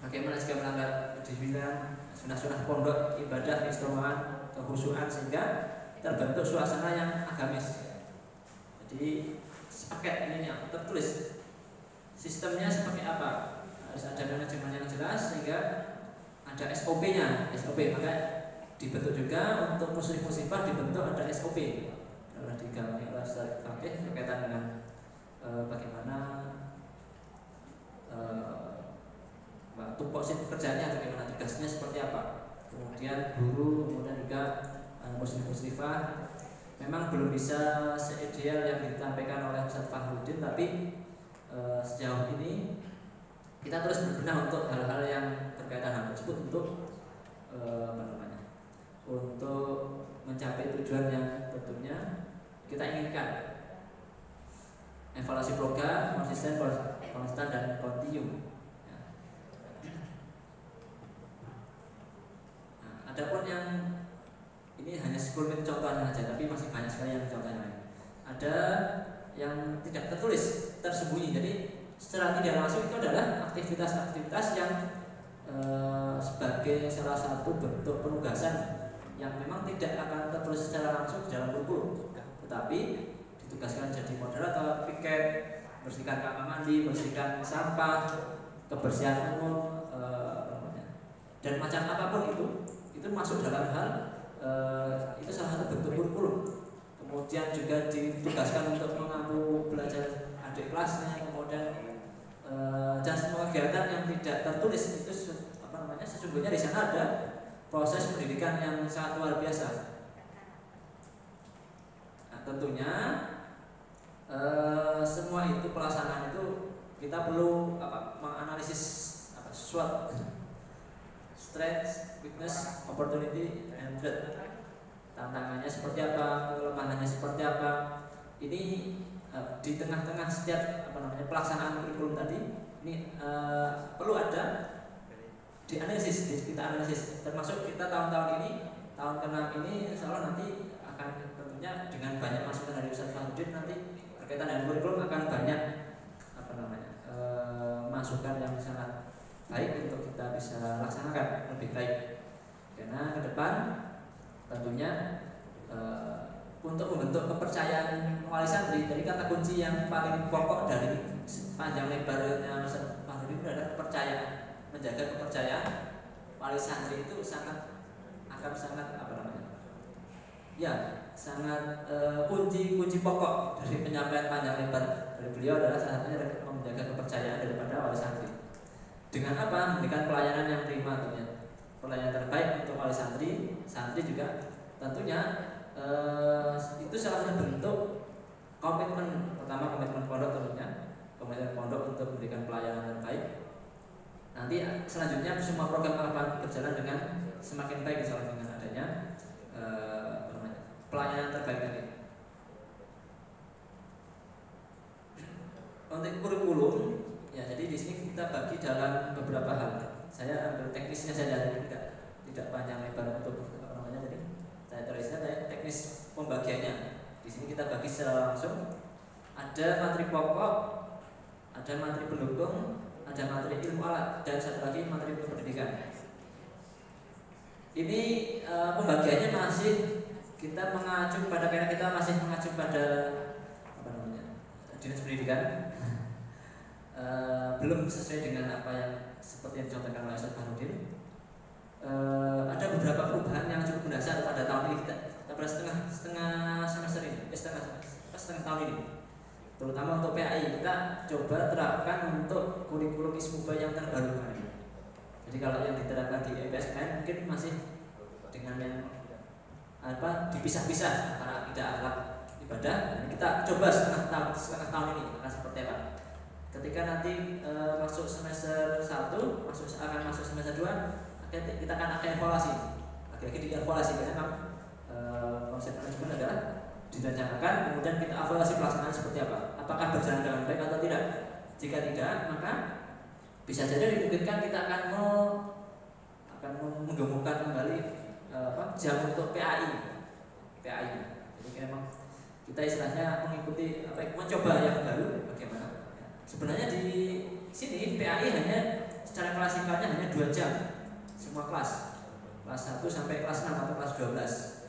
bagaimana jika melanggar kedisiplinan, sunah-sunah pondok, ibadah, keistimewaan, kehusuan, sehingga terbentuk suasana yang agamis. Jadi paket ini yang tertulis sistemnya seperti apa, harus ada manajemen yang jelas sehingga ada SOP-nya, maka dibentuk juga untuk musibah dibentuk ada SOP. Telah digawangi oleh Ustaz Fakih berkaitan dengan bagaimana tupoksi pekerjaannya, bagaimana tugasnya seperti apa. Kemudian guru, kemudian juga muslimah memang belum bisa seideal yang disampaikan oleh Ustaz Fahruddin, tapi sejauh ini kita terus berbenah untuk hal-hal yang berkaitan hal tersebut untuk untuk mencapai tujuan yang tentunya kita inginkan. Evaluasi program konsisten, konstan dan kontinu. Nah, adapun yang ini hanya sekelumit contohnya saja, tapi masih banyak sekali yang contohnya lain. Ada yang tidak tertulis, tersembunyi. Jadi secara tidak langsung itu adalah aktivitas-aktivitas yang sebagai salah satu bentuk penugasan yang memang tidak akan tertulis secara langsung di dalam kurikulum, tetapi ditugaskan jadi moderator, piket, bersihkan kamar mandi, bersihkan sampah, kebersihan umum, dan macam apapun itu masuk dalam hal itu salah satu bentuk kurikulum. Kemudian juga ditugaskan untuk mengampu belajar adik kelasnya, kemudian dan semua kegiatan yang tidak tertulis itu sesungguhnya di sana ada proses pendidikan yang sangat luar biasa. Nah, tentunya semua itu pelaksanaan itu kita perlu menganalisis SWOT, strength, weakness, opportunity, and threat. Tantangannya seperti apa, kelemahannya seperti apa. Ini di tengah-tengah setiap pelaksanaan kurikulum tadi ini perlu ada dianalisis, kita analisis. Termasuk kita tahun-tahun ini, tahun ke-6 ini, insya Allah nanti akan tentunya dengan banyak masukan dari Ustaz Fahruddin nanti berkaitan dengan kurikulum akan banyak masukan yang sangat baik untuk kita bisa laksanakan lebih baik. Karena ke depan tentunya untuk membentuk kepercayaan wali santri. Jadi kata kunci yang paling pokok dari panjang lebarnya Ustaz Fahrudin itu adalah kepercayaan. Menjaga kepercayaan wali santri itu akan sangat apa namanya? Ya, sangat kunci pokok dari penyampaian panjang lebar dari beliau adalah salah satunya menjaga kepercayaan daripada wali santri. Dengan apa? Memberikan pelayanan yang prima tentunya. Pelayanan terbaik untuk wali santri juga tentunya itu salah satu bentuk komitmen. Pertama komitmen pondok tentunya, komitmen pondok untuk memberikan pelayanan terbaik. Nanti selanjutnya semua program akan berjalan dengan semakin baik insya Allah dengan adanya pelayanan terbaik tadi. Untuk kurikulum, ya jadi di sini kita bagi dalam beberapa hal. Saya ambil teknisnya saja, jadi tidak panjang lebar untuk apa namanya tadi. Saya tulisnya teknis pembagiannya. Di sini kita bagi secara langsung. Ada materi pokok, ada materi pendukung, ada materi ilmu alat, dan satu lagi materi pendidikan. Ini pembagiannya masih kita mengacu pada karena kita masih mengacu pada apa namanya dinas pendidikan. Belum sesuai dengan apa yang seperti yang dicontohkan oleh Ustaz Fahrudin. Ada beberapa perubahan yang cukup mendasar pada tahun ini kita pada setengah semester ini, setengah tahun ini. Terutama untuk PAI kita coba terapkan untuk kurikulum Ismuba yang terbaru kemarin. Jadi kalau yang diterapkan di EPSN mungkin masih dengan yang dipisah-pisah antara akidah akhlak ibadah. Kita coba setengah tahun ini akan seperti apa. Ketika nanti masuk semester 1, akan masuk semester 2, kita akan evaluasi. Lagi-lagi dievaluasi karena memang konsep manajemen adalah direncanakan, kemudian kita evaluasi pelaksanaan seperti apa. Apakah berjalan dengan baik atau tidak? Jika tidak, maka bisa saja dimungkinkan kita akan menggemukkan kembali jam untuk PAI. Jadi memang kita istilahnya mengikuti mencoba yang baru bagaimana. Sebenarnya di sini PAI hanya secara klasikalnya hanya 2 jam semua kelas 1 sampai kelas 6 atau kelas 12.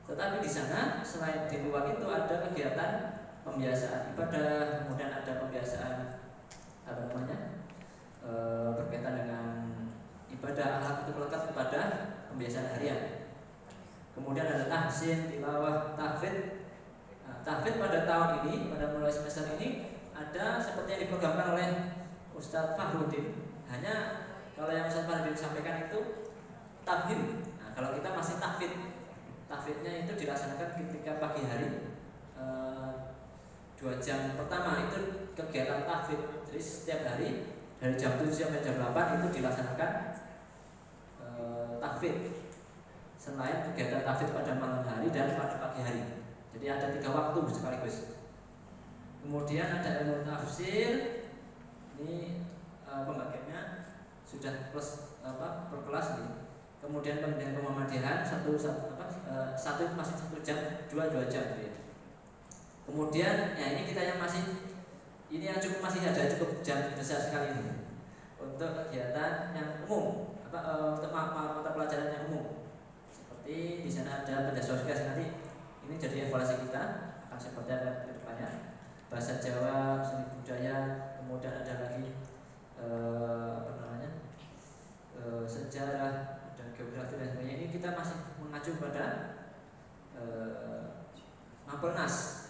Tetapi di sana selain di luar itu ada kegiatan pembiasaan ibadah, kemudian ada pembiasaan berkaitan dengan ibadah akhlak itu melekat kepada pembiasaan harian. Kemudian ada tahsin, tilawah, tahfidz. Tahfidz pada tahun ini, pada mulai semester ini ada seperti yang diprogramkan oleh Ustadz Fahrudin. Hanya kalau yang Ustadz Fahrudin sampaikan itu tahfidz. Nah, kalau kita masih tahfidz. Tahfidznya itu dilaksanakan ketika pagi hari 2 jam pertama itu kegiatan tahfidz. Jadi setiap hari dari jam 7 sampai jam 8 itu dilaksanakan tahfidz. Selain kegiatan tahfidz pada malam hari dan pada pagi hari. Jadi ada 3 waktu sekaligus. Kemudian ada ilmu tafsir. Ini pembagiannya sudah plus per kelas nih. Kemudian pendidikan Muhammadiyahan satu masih 1 jam, 2 jam gitu ya. Kemudian ya ini kita yang masih masih ada cukup jam besar sekali ini untuk kegiatan yang umum untuk mata pelajaran yang umum. Seperti di sana ada benda sosial nanti ini jadi evaluasi kita akan seperti apa ke depannya. Bahasa Jawa, seni budaya, kemudian ada lagi sejarah dan geografi dan sebagainya. Ini kita masih mengacu pada Mapelnas.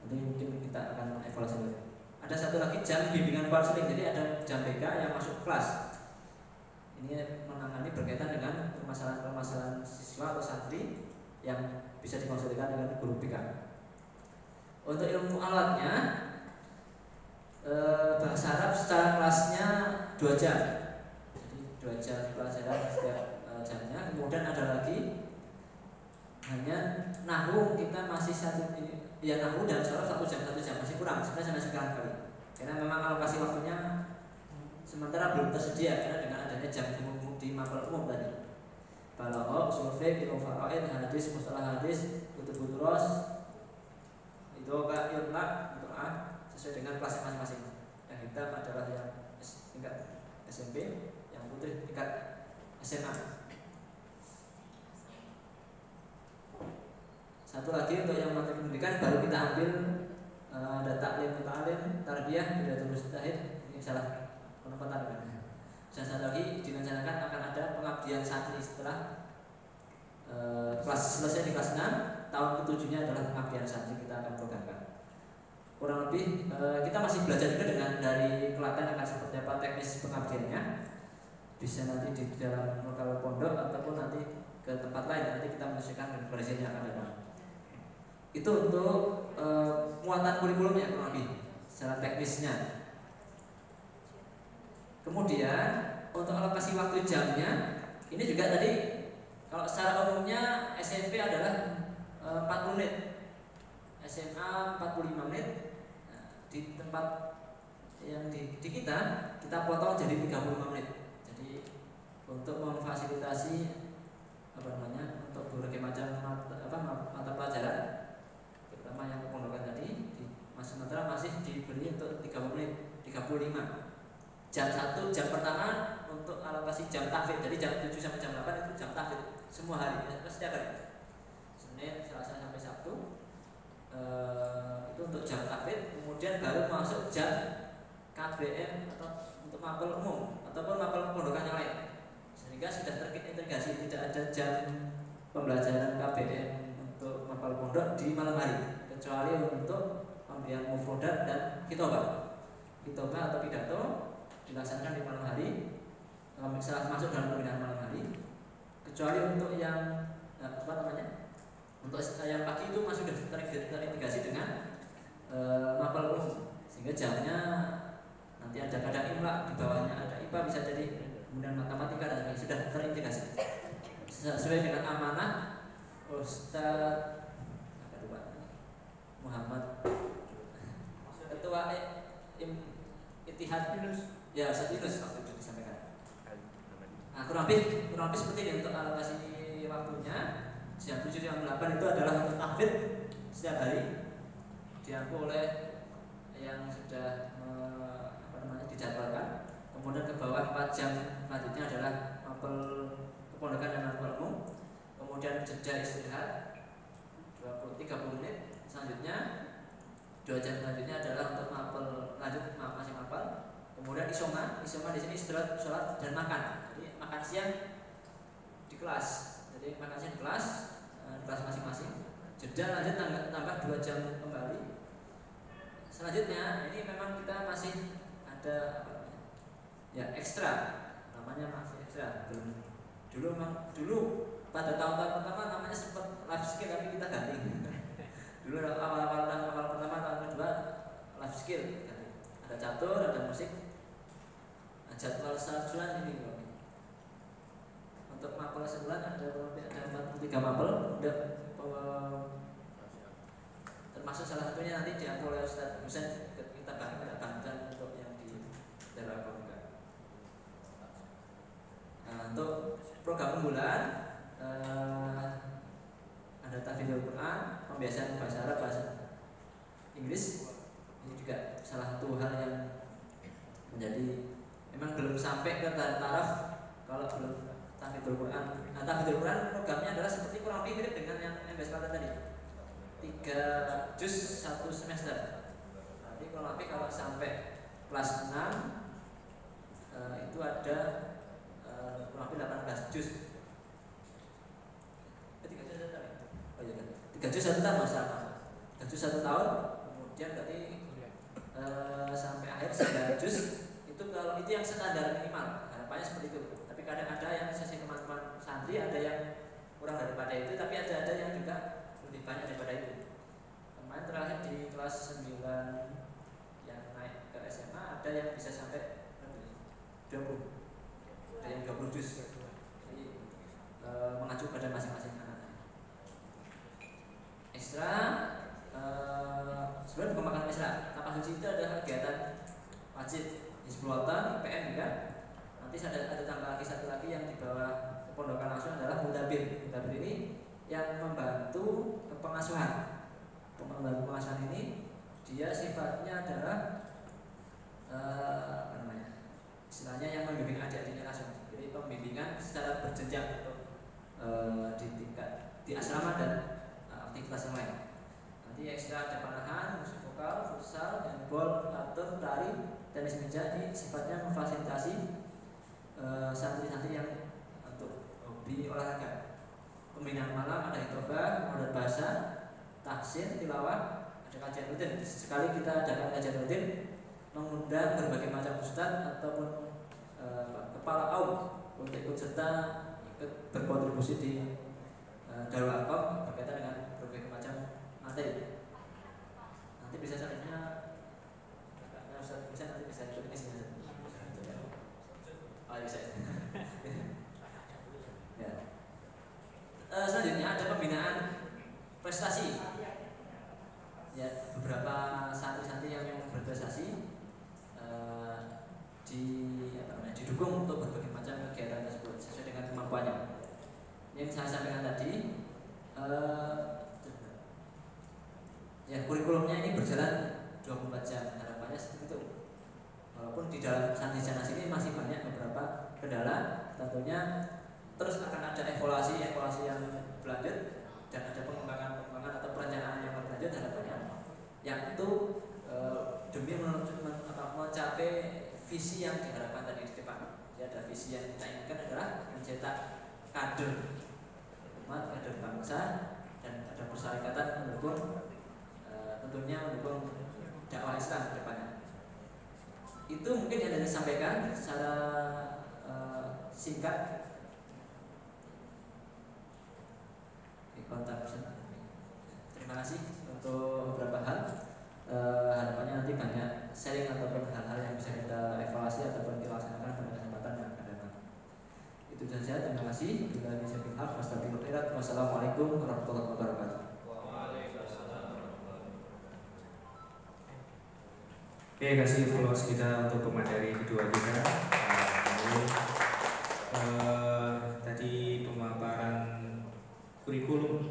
Nanti mungkin kita akan evaluasi lagi. Ada satu lagi jam bimbingan konseling. Jadi ada jam BK yang masuk kelas. Ini menangani berkaitan dengan permasalahan siswa atau santri yang bisa dikonsultasikan dengan guru BK. Untuk ilmu alatnya bahasa Arab secara kelasnya 2 jam. Jadi 2 jam pelajaran setiap jamnya. Kemudian ada lagi hanya nahwu kita masih nahwu dan sholat 1 jam masih kurang. Sebenarnya masih kurang kali. Karena memang alokasi waktunya sementara belum tersedia karena dengan adanya jam umum di mapel umum tadi. Balaghah, ushul fiqh, ilmu faraid, hadis, mustalah hadis, kutubul duras, itu sesuai dengan kelas masing-masing. Yang hitam adalah yang tingkat SMP, yang putih tingkat SMA. Satu lagi untuk yang materi pendidikan baru kita ambil ada taklim, tarbiyah, bidatul mustahid. Ini salah penempatan kan. Dan satu lagi direncanakan akan ada pengabdian santri setelah kelas selesai di kelas 6, tahun ke-7-nya adalah pengabdian santri kita akan programkan. Kurang lebih kita masih belajar juga dengan dari Klaten akan seperti apa teknis pengabdiannya. Bisa nanti di dalam lokal pondok ataupun nanti ke tempat lain, nanti kita menyesuaikan presiden yang akan datang. Itu untuk muatan kurikulumnya kurang lebih secara teknisnya. Kemudian untuk alokasi waktu jamnya, ini juga tadi kalau secara umumnya SMP adalah 40 menit, SMA 45 menit. Nah, di tempat yang di kita potong jadi 35 menit. Jadi untuk memfasilitasi untuk berbagai macam mata pelajaran, terutama yang kepondokan tadi di Mas Sumatera masih diberi untuk 30 menit, 35. Jam 1, jam pertama untuk alokasi jam tahfidz. Jadi jam 7 sampai jam 8 itu jam tahfidz semua hari, setiap hari. Senin, Selasa sampai Sabtu. Itu untuk jam tahfidz. Kemudian baru masuk jam KBM atau untuk mapel umum ataupun mapel kepondokan yang lain. Sehingga sudah terintegrasi, tidak ada jam pembelajaran KBM untuk mapel pondok di malam hari, kecuali untuk pemberian mufrodat dan hitobah atau pidato dilaksanakan di malam hari, saat masuk dalam pembinaan malam hari, kecuali untuk yang untuk yang pagi itu masih sudah terintegrasi dengan mapel umum, sehingga jamnya nanti ada kadang imlak, di bawahnya ada IPA, bisa jadi kemudian matematika dan sudah terintegrasi sesuai dengan amanah Ustaz Muhammad Ketua Ittihad ya Ustaz Yunus waktu itu disampaikan. Nah, kurang lebih seperti ini untuk alokasi waktunya. Jam 7 jam 8 itu adalah untuk tahfidz setiap hari, diampu oleh yang sudah dijadwalkan. Kemudian ke bawah 4 jam selanjutnya adalah mapel kepondokan dan mapel umum. Kemudian jeda istirahat 30 menit. Selanjutnya 2 jam selanjutnya adalah untuk mapel lanjut masih mapel. Kemudian isoma di sini istirahat, sholat dan makan. Jadi makan siang di kelas. Jadi makan siang di kelas masing-masing. Jeda lanjut tambah 2 jam kembali. Selanjutnya ini memang kita masih ada ekstra, namanya masih ekstra. Dulu pada tahun-tahun pertama namanya sempat life skill, tapi kita ganti. Dulu awal pertama tahun kedua life skill ganti. Ada catur, ada musik. Jadwal sebulan ini untuk mapel sebulan ada 43 mapel, termasuk salah satunya nanti diambil oleh Ustaz Husain, kita bantuan untuk yang di daerah Komika. Nah, untuk program unggulan ada tahfidzul Quran, pembiasaan bahasa Arab, bahasa Inggris. Ini juga salah satu hal yang menjadi memang belum sampai ke taraf kalau belum tahfidzul Quran. Nah, tahfidzul Quran programnya adalah seperti kurang lebih mirip dengan yang MBS Klaten tadi. 3 juz 1 semester. Nanti kurang lebih kalau sampai kelas 6 itu ada kurang lebih 18 juz. 3 juz 1 tahun sama. 3 juz 1 tahun, kemudian berarti sampai akhir 9 juz. Itu kalau itu yang standar minimal, harapannya seperti itu. Tapi kadang ada yang sesi teman-teman santri ada yang kurang daripada itu, tapi ada yang juga lebih banyak daripada itu. Kemarin terakhir di kelas 9 yang naik ke SMA ada yang bisa sampai 20, ada yang 20 juz. Jadi mengacu pada masing-masing anak. Ekstra sebenarnya bukan makan ekstra. Kapal haji itu adalah kegiatan wajib. Hizbul-Watan, IPN juga. Nanti ada tambah lagi satu lagi yang di bawah kepondokan langsung adalah mudabir. Mudabir ini yang membantu pengasuhan. Membantu pengasuhan ini dia sifatnya adalah istilahnya yang membimbing adik-adiknya langsung. Jadi pembimbingan secara berjenjang untuk di tingkat di asrama dan aktivitas yang lain. Nanti ekstra ada panahan, musik vokal, futsal, handball, catur, tari, tenis meja. Ini sifatnya memfasilitasi santri-santri yang untuk hobi olahraga. Pembinaan malam ada hitobah, modal bahasa, tahsin, tilawah, ada kajian rutin. Sekali kita adakan kajian rutin, mengundang berbagai macam ustadz ataupun kepala aum untuk ikut serta ikut berkontribusi di Darul Arqam berkaitan dengan berbagai macam materi. Nanti bisa selanjutnya Ustaz bisa nanti bisa ikut ini sih. Oh bisa. Ya. Selanjutnya ada pembinaan prestasi. Ya, beberapa santri-santri yang berprestasi didukung untuk berbagai macam kegiatan tersebut sesuai dengan kemampuannya. Yang saya sampaikan tadi, ya kurikulumnya ini berjalan 24 jam. Harapannya seperti itu. Walaupun di dalam santri janas ini masih banyak beberapa kendala, tentunya terus akan ada evaluasi yang berlanjut dan ada pengembangan atau perencanaan yang berlanjut harapannya, yang itu demi mencapai visi yang diharapkan tadi di depan. Jadi ada visi yang kita inginkan adalah mencetak kader umat, kader bangsa, dan ada persyaratan mendukung tentunya mendukung dakwah Islam ke depannya. Itu mungkin yang saya sampaikan secara singkat. Kontak. Terima kasih untuk beberapa hal. Harapannya nanti banyak sharing ataupun hal-hal yang bisa kita evaluasi ataupun kita laksanakan pada kesempatan yang akan datang. Itu saja. Terima kasih. Wassalamualaikum warahmatullahi wabarakatuh. Oke, kasih followers kita untuk pemateri kedua kita. Tadi pemaparan kurikulum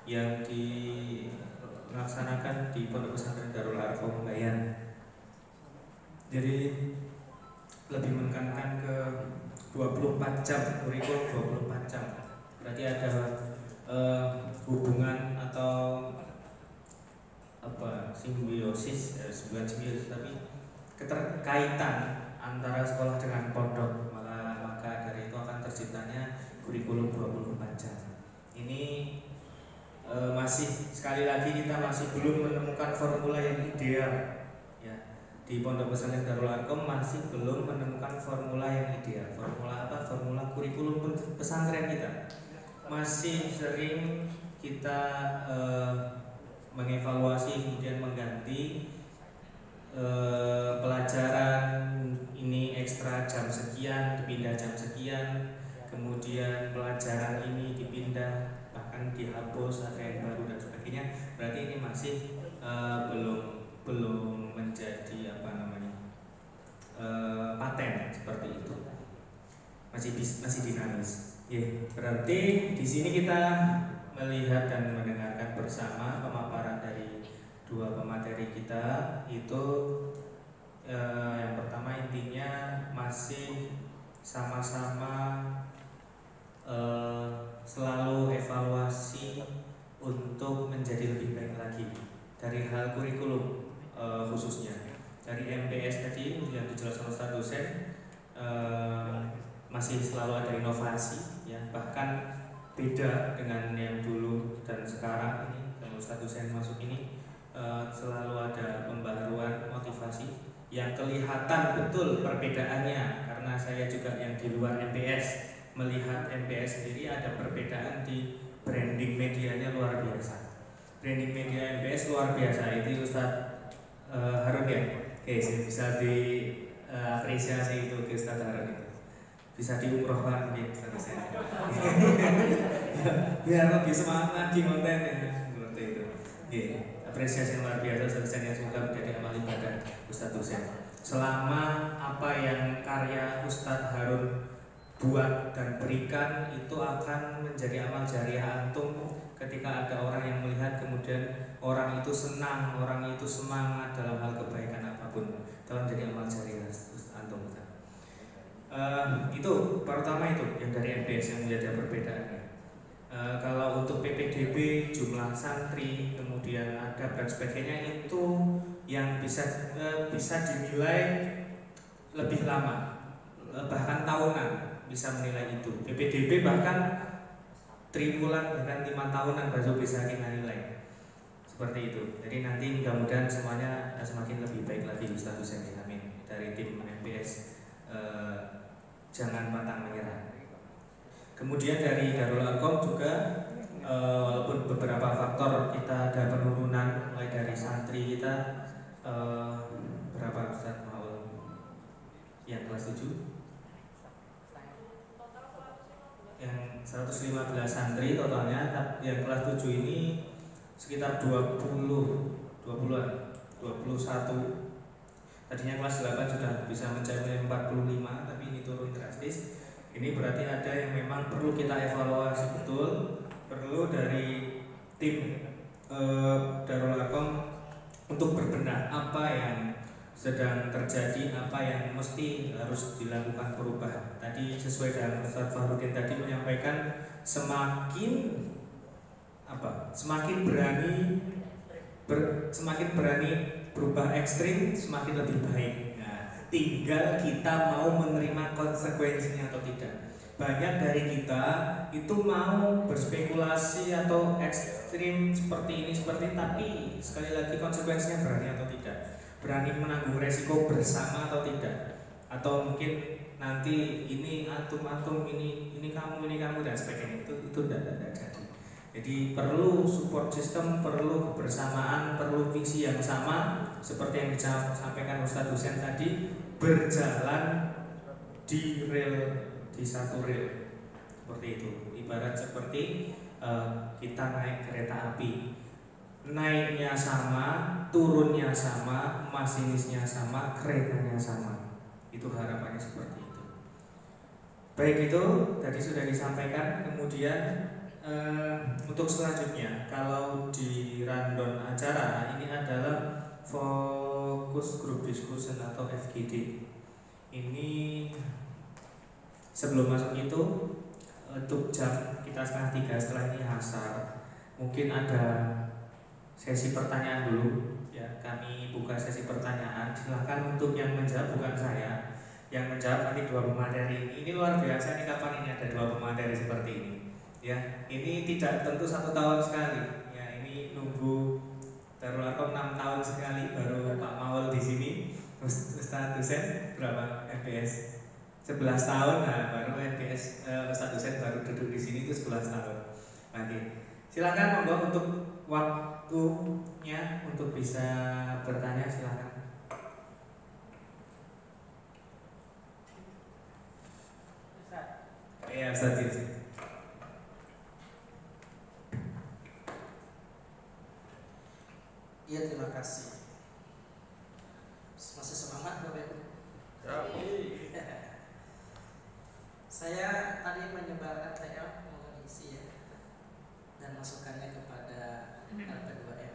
yang dilaksanakan di Pondok Pesantren Darul Arqam Bayan. Jadi lebih menekankan ke 24 jam, kurikulum 24 jam. Berarti ada hubungan atau simbiosis, bukan simbiosis tapi keterkaitan antara sekolah dengan pondok. Maka dari itu akan terciptanya kurikulum 24 jam. Ini masih sekali lagi kita masih belum menemukan formula yang ideal ya. Di Pondok Pesantren Darul Arqam masih belum menemukan formula yang ideal. Formula apa? Formula kurikulum pesantren kita. Masih sering kita mengevaluasi kemudian mengganti pelajaran ini ekstra jam sekian dipindah jam sekian, kemudian pelajaran ini dipindah bahkan dihapus, ada yang baru dan sebagainya. Berarti ini masih belum menjadi paten seperti itu, masih dinamis. Berarti di sini kita melihat dan mendengarkan bersama pemaparan dari dua pemateri kita. Itu yang pertama intinya masih sama-sama selalu evaluasi untuk menjadi lebih baik lagi dari hal kurikulum, khususnya dari MPS tadi yang dijelaskan Ustaz dosen. Masih selalu ada inovasi ya, bahkan beda dengan yang dulu dan sekarang ini. Kalau Ustaz dosen masuk ini selalu ada pembaruan motivasi yang kelihatan betul perbedaannya, karena saya juga yang di luar MPS melihat MPS sendiri ada perbedaan di branding medianya luar biasa. Branding media MPS luar biasa. Itu Ustaz Harun ya. Oke, bisa diapresiasi itu ke Ustaz Harun itu. Bisa diumrohkan mungkin Ustaz saya. Biar lebih semangat lagi kontennya seperti itu. Oke, apresiasi yang luar biasa Ustaz yang semoga menjadi amal ibadah Ustaz dosen. Selama apa yang karya Ustaz Harun buat dan berikan itu akan menjadi amal jariah antum. Ketika ada orang yang melihat kemudian orang itu senang, orang itu semangat dalam hal kebaikan apapun, itu akan menjadi amal jariah antum. Itu pertama itu yang dari MPS yang melihat perbedaannya. Kalau untuk PPDB, jumlah santri, kemudian adab dan sebagainya itu yang bisa dinilai lebih lama, bahkan tahunan bisa menilai itu. PPDB bahkan triwulan bahkan 5 tahunan baru bisa kita nilai seperti itu. Jadi nanti mudah-mudahan semuanya semakin lebih baik lagi Ustaz Husaini. Amin. Dari tim MPS jangan pantang menyerah. Kemudian dari Darul Arqam juga walaupun beberapa faktor kita ada penurunan mulai dari santri kita berapa Ustaz Maul yang kelas 7 yang 115 santri totalnya, yang kelas 7 ini sekitar 21. Tadinya kelas 8 sudah bisa mencapai 45, tapi ini turun drastis. Ini berarti ada yang memang perlu kita evaluasi betul, perlu dari tim Darul Arqam untuk berbenah apa yang sedang terjadi, apa yang mesti harus dilakukan perubahan. Tadi sesuai dengan Ustaz Fahrudin tadi menyampaikan semakin berani berubah ekstrim semakin lebih baik. Nah, tinggal kita mau menerima konsekuensinya atau tidak. Banyak dari kita itu mau berspekulasi atau ekstrim seperti ini tapi sekali lagi konsekuensinya berani atau tidak, berani menanggung resiko bersama atau tidak, atau mungkin nanti ini antum ini kamu dan sebagainya, itu tidak jadi. Jadi perlu support system, perlu kebersamaan, perlu visi yang sama seperti yang disampaikan Ustadz Husain tadi, berjalan di satu rel seperti itu. Ibarat seperti kita naik kereta api, naiknya sama, turunnya sama, masinisnya sama, keretanya sama. Itu harapannya seperti itu. Baik, itu tadi sudah disampaikan. Kemudian untuk selanjutnya, kalau di rundown acara ini adalah fokus group discussion atau FGD. Ini sebelum masuk itu untuk jam kita 2:30 setelah ini asar, mungkin ada sesi pertanyaan dulu. Ya, kami buka sesi pertanyaan. Silahkan untuk yang menjawab, bukan saya yang menjawab, nanti 2 pemateri ini luar biasa nih, kapan ini ada 2 pemateri seperti ini. Ya, ini tidak tentu 1 tahun sekali. Ya, ini nunggu Darul Arqam 6 tahun sekali baru Pak Maul di sini. Ustadz Husain berapa MPS? 11 tahun. Nah, baru MPS Ustadz Husain baru duduk di sini itu 11 tahun. Oke. Silakan monggo untuk waktunya untuk bisa bertanya, silakan. Iya, Ustadz. Iya, terima kasih. Masih semangat Bapak Ibu? Saya tadi menyebarkan TA mengisi ya, dan masukannya kepada LP2M.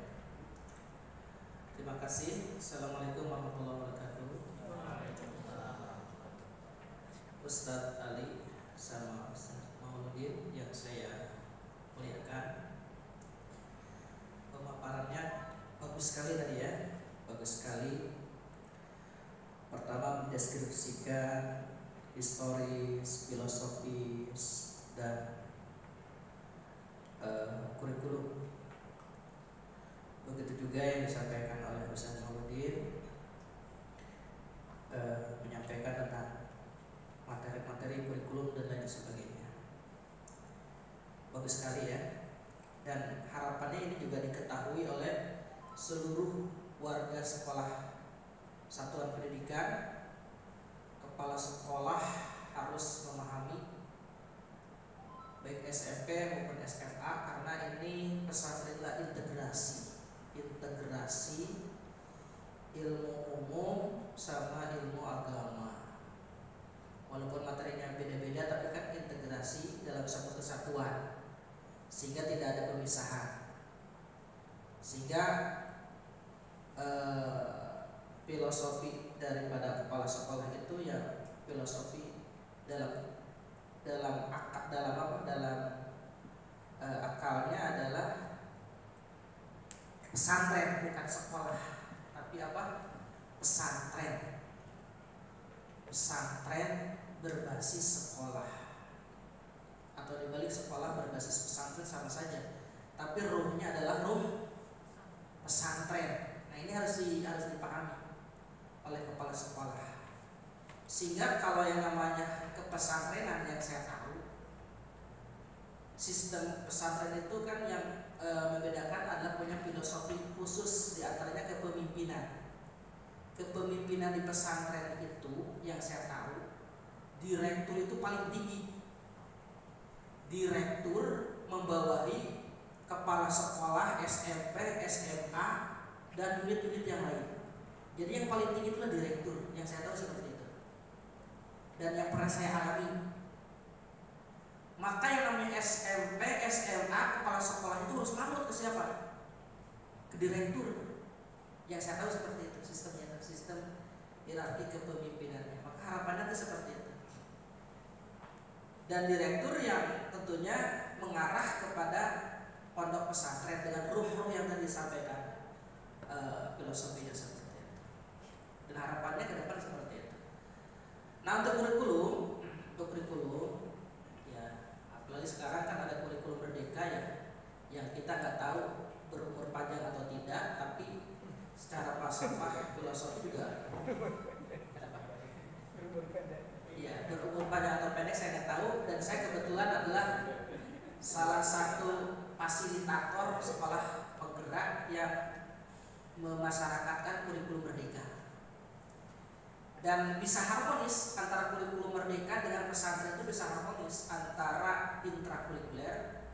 Terima kasih. Assalamualaikum warahmatullahi wabarakatuh. Ustadz Ali sama Ustadz Mauludin yang saya muliakan, pemaparannya bagus sekali tadi ya, bagus sekali. Pertama mendeskripsikan historis, filosofis, dan kurikulum. Begitu juga yang disampaikan oleh Ustaz Mauludin, menyampaikan tentang materi-materi kurikulum dan lain sebagainya. Bagus sekali ya. Dan harapannya ini juga diketahui oleh seluruh warga sekolah satuan pendidikan. Kepala sekolah harus memahami baik SMK maupun SMA, karena ini pesantren adalah integrasi ilmu umum sama ilmu agama. Walaupun materinya beda-beda, tapi kan integrasi dalam satu kesatuan, sehingga tidak ada pemisahan. Sehingga filosofi daripada kepala sekolah itu ya filosofi dalam akalnya adalah pesantren, bukan sekolah, tapi apa? Pesantren. Pesantren berbasis sekolah, atau dibalik sekolah berbasis pesantren sama saja, tapi ruhnya adalah ruh pesantren. Nah ini harus dipahami oleh kepala sekolah, sehingga kalau yang namanya kepesantrenan yang saya tahu, sistem pesantren itu kan yang membedakan adalah punya filosofi khusus, diantaranya kepemimpinan. Kepemimpinan di pesantren itu yang saya tahu, direktur itu paling tinggi. Direktur membawahi kepala sekolah SMP, SMA, dan unit-unit yang lain. Jadi yang paling tinggi itulah direktur, yang saya tahu seperti itu. Dan yang pernah saya alami. Maka yang namanya SMP, SMA, kepala sekolah itu harus manut ke siapa? Ke direktur. Yang saya tahu seperti itu sistemnya, sistem hierarki kepemimpinannya. Maka harapannya itu seperti itu. Dan direktur yang tentunya mengarah kepada pondok pesantren dengan ruh-ruh yang tadi disampaikan, filosofinya seperti itu. Dan harapannya ke depan seperti itu. Nah untuk kurikulum, ya apalagi sekarang kan ada kurikulum merdeka ya, yang kita nggak tahu berumur panjang atau tidak, tapi secara falsafah filosofi juga. Ya, berumur panjang atau pendek saya nggak tahu, dan saya kebetulan adalah salah satu fasilitator sekolah penggerak yang memasyarakatkan kurikulum merdeka. Dan bisa harmonis antara kurikulum merdeka dengan pesantren, itu bisa harmonis antara intrakurikuler,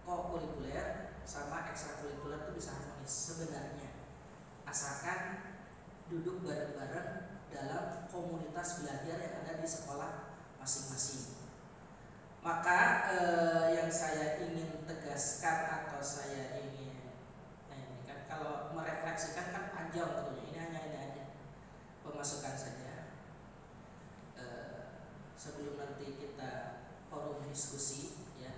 kokurikuler, sama ekstrakurikuler, itu bisa harmonis sebenarnya, asalkan duduk bareng-bareng dalam komunitas belajar yang ada di sekolah masing-masing. Maka yang saya ingin tegaskan atau saya ingin, ini kan kalau merefleksikan kan panjang tentunya, ini hanya pemasukan saja. Sebelum nanti kita forum diskusi, ya.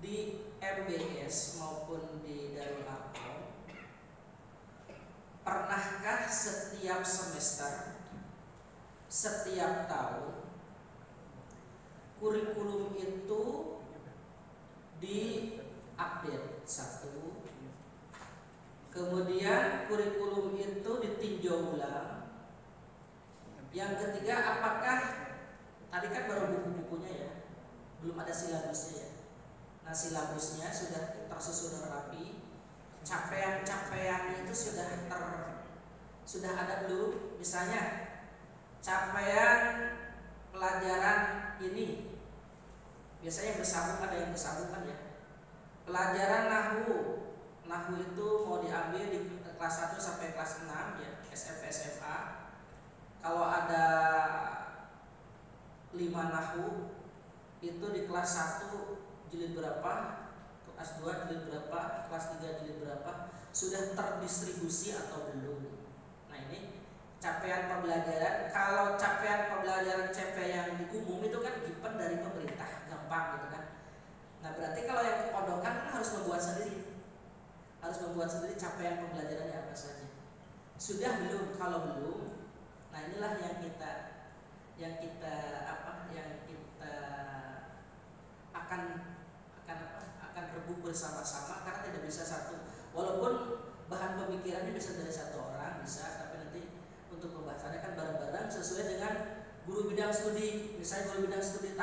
Di MBS maupun di Darul Arqam, pernahkah setiap semester, setiap tahun, kurikulum itu diupdate satu, kemudian kurikulum itu ditinjau ulang, yang ketiga apakah, tadi kan baru buku-bukunya ya, belum ada silabusnya ya. Nah silabusnya sudah tersusun rapi, capaian-capaiannya itu sudah ada belum? Misalnya capaian pelajaran ini, biasanya bersambung, ada yang bersambungan ya. Pelajaran Nahwu itu mau diambil di kelas 1 sampai kelas 6 ya, SMP SMA. Kalau ada 5 Nahwu itu di kelas 1 jilid berapa, kelas 2 jilid berapa, kelas 3 jilid berapa, sudah terdistribusi atau belum. Nah ini capaian pembelajaran. Kalau capaian pembelajaran CP yang di umum itu kan given dari pemerintah, gampang gitu kan. Nah berarti kalau yang kepondokan kan harus membuat sendiri capaian pembelajarannya apa saja. Sudah belum? Kalau belum, nah inilah yang kita akan rebut bersama-sama, karena tidak bisa satu. Walaupun bahan pemikirannya bisa dari satu orang, bisa, tapi nanti untuk pembahasannya kan bareng-bareng sesuai dengan guru bidang studi. Misalnya guru bidang studi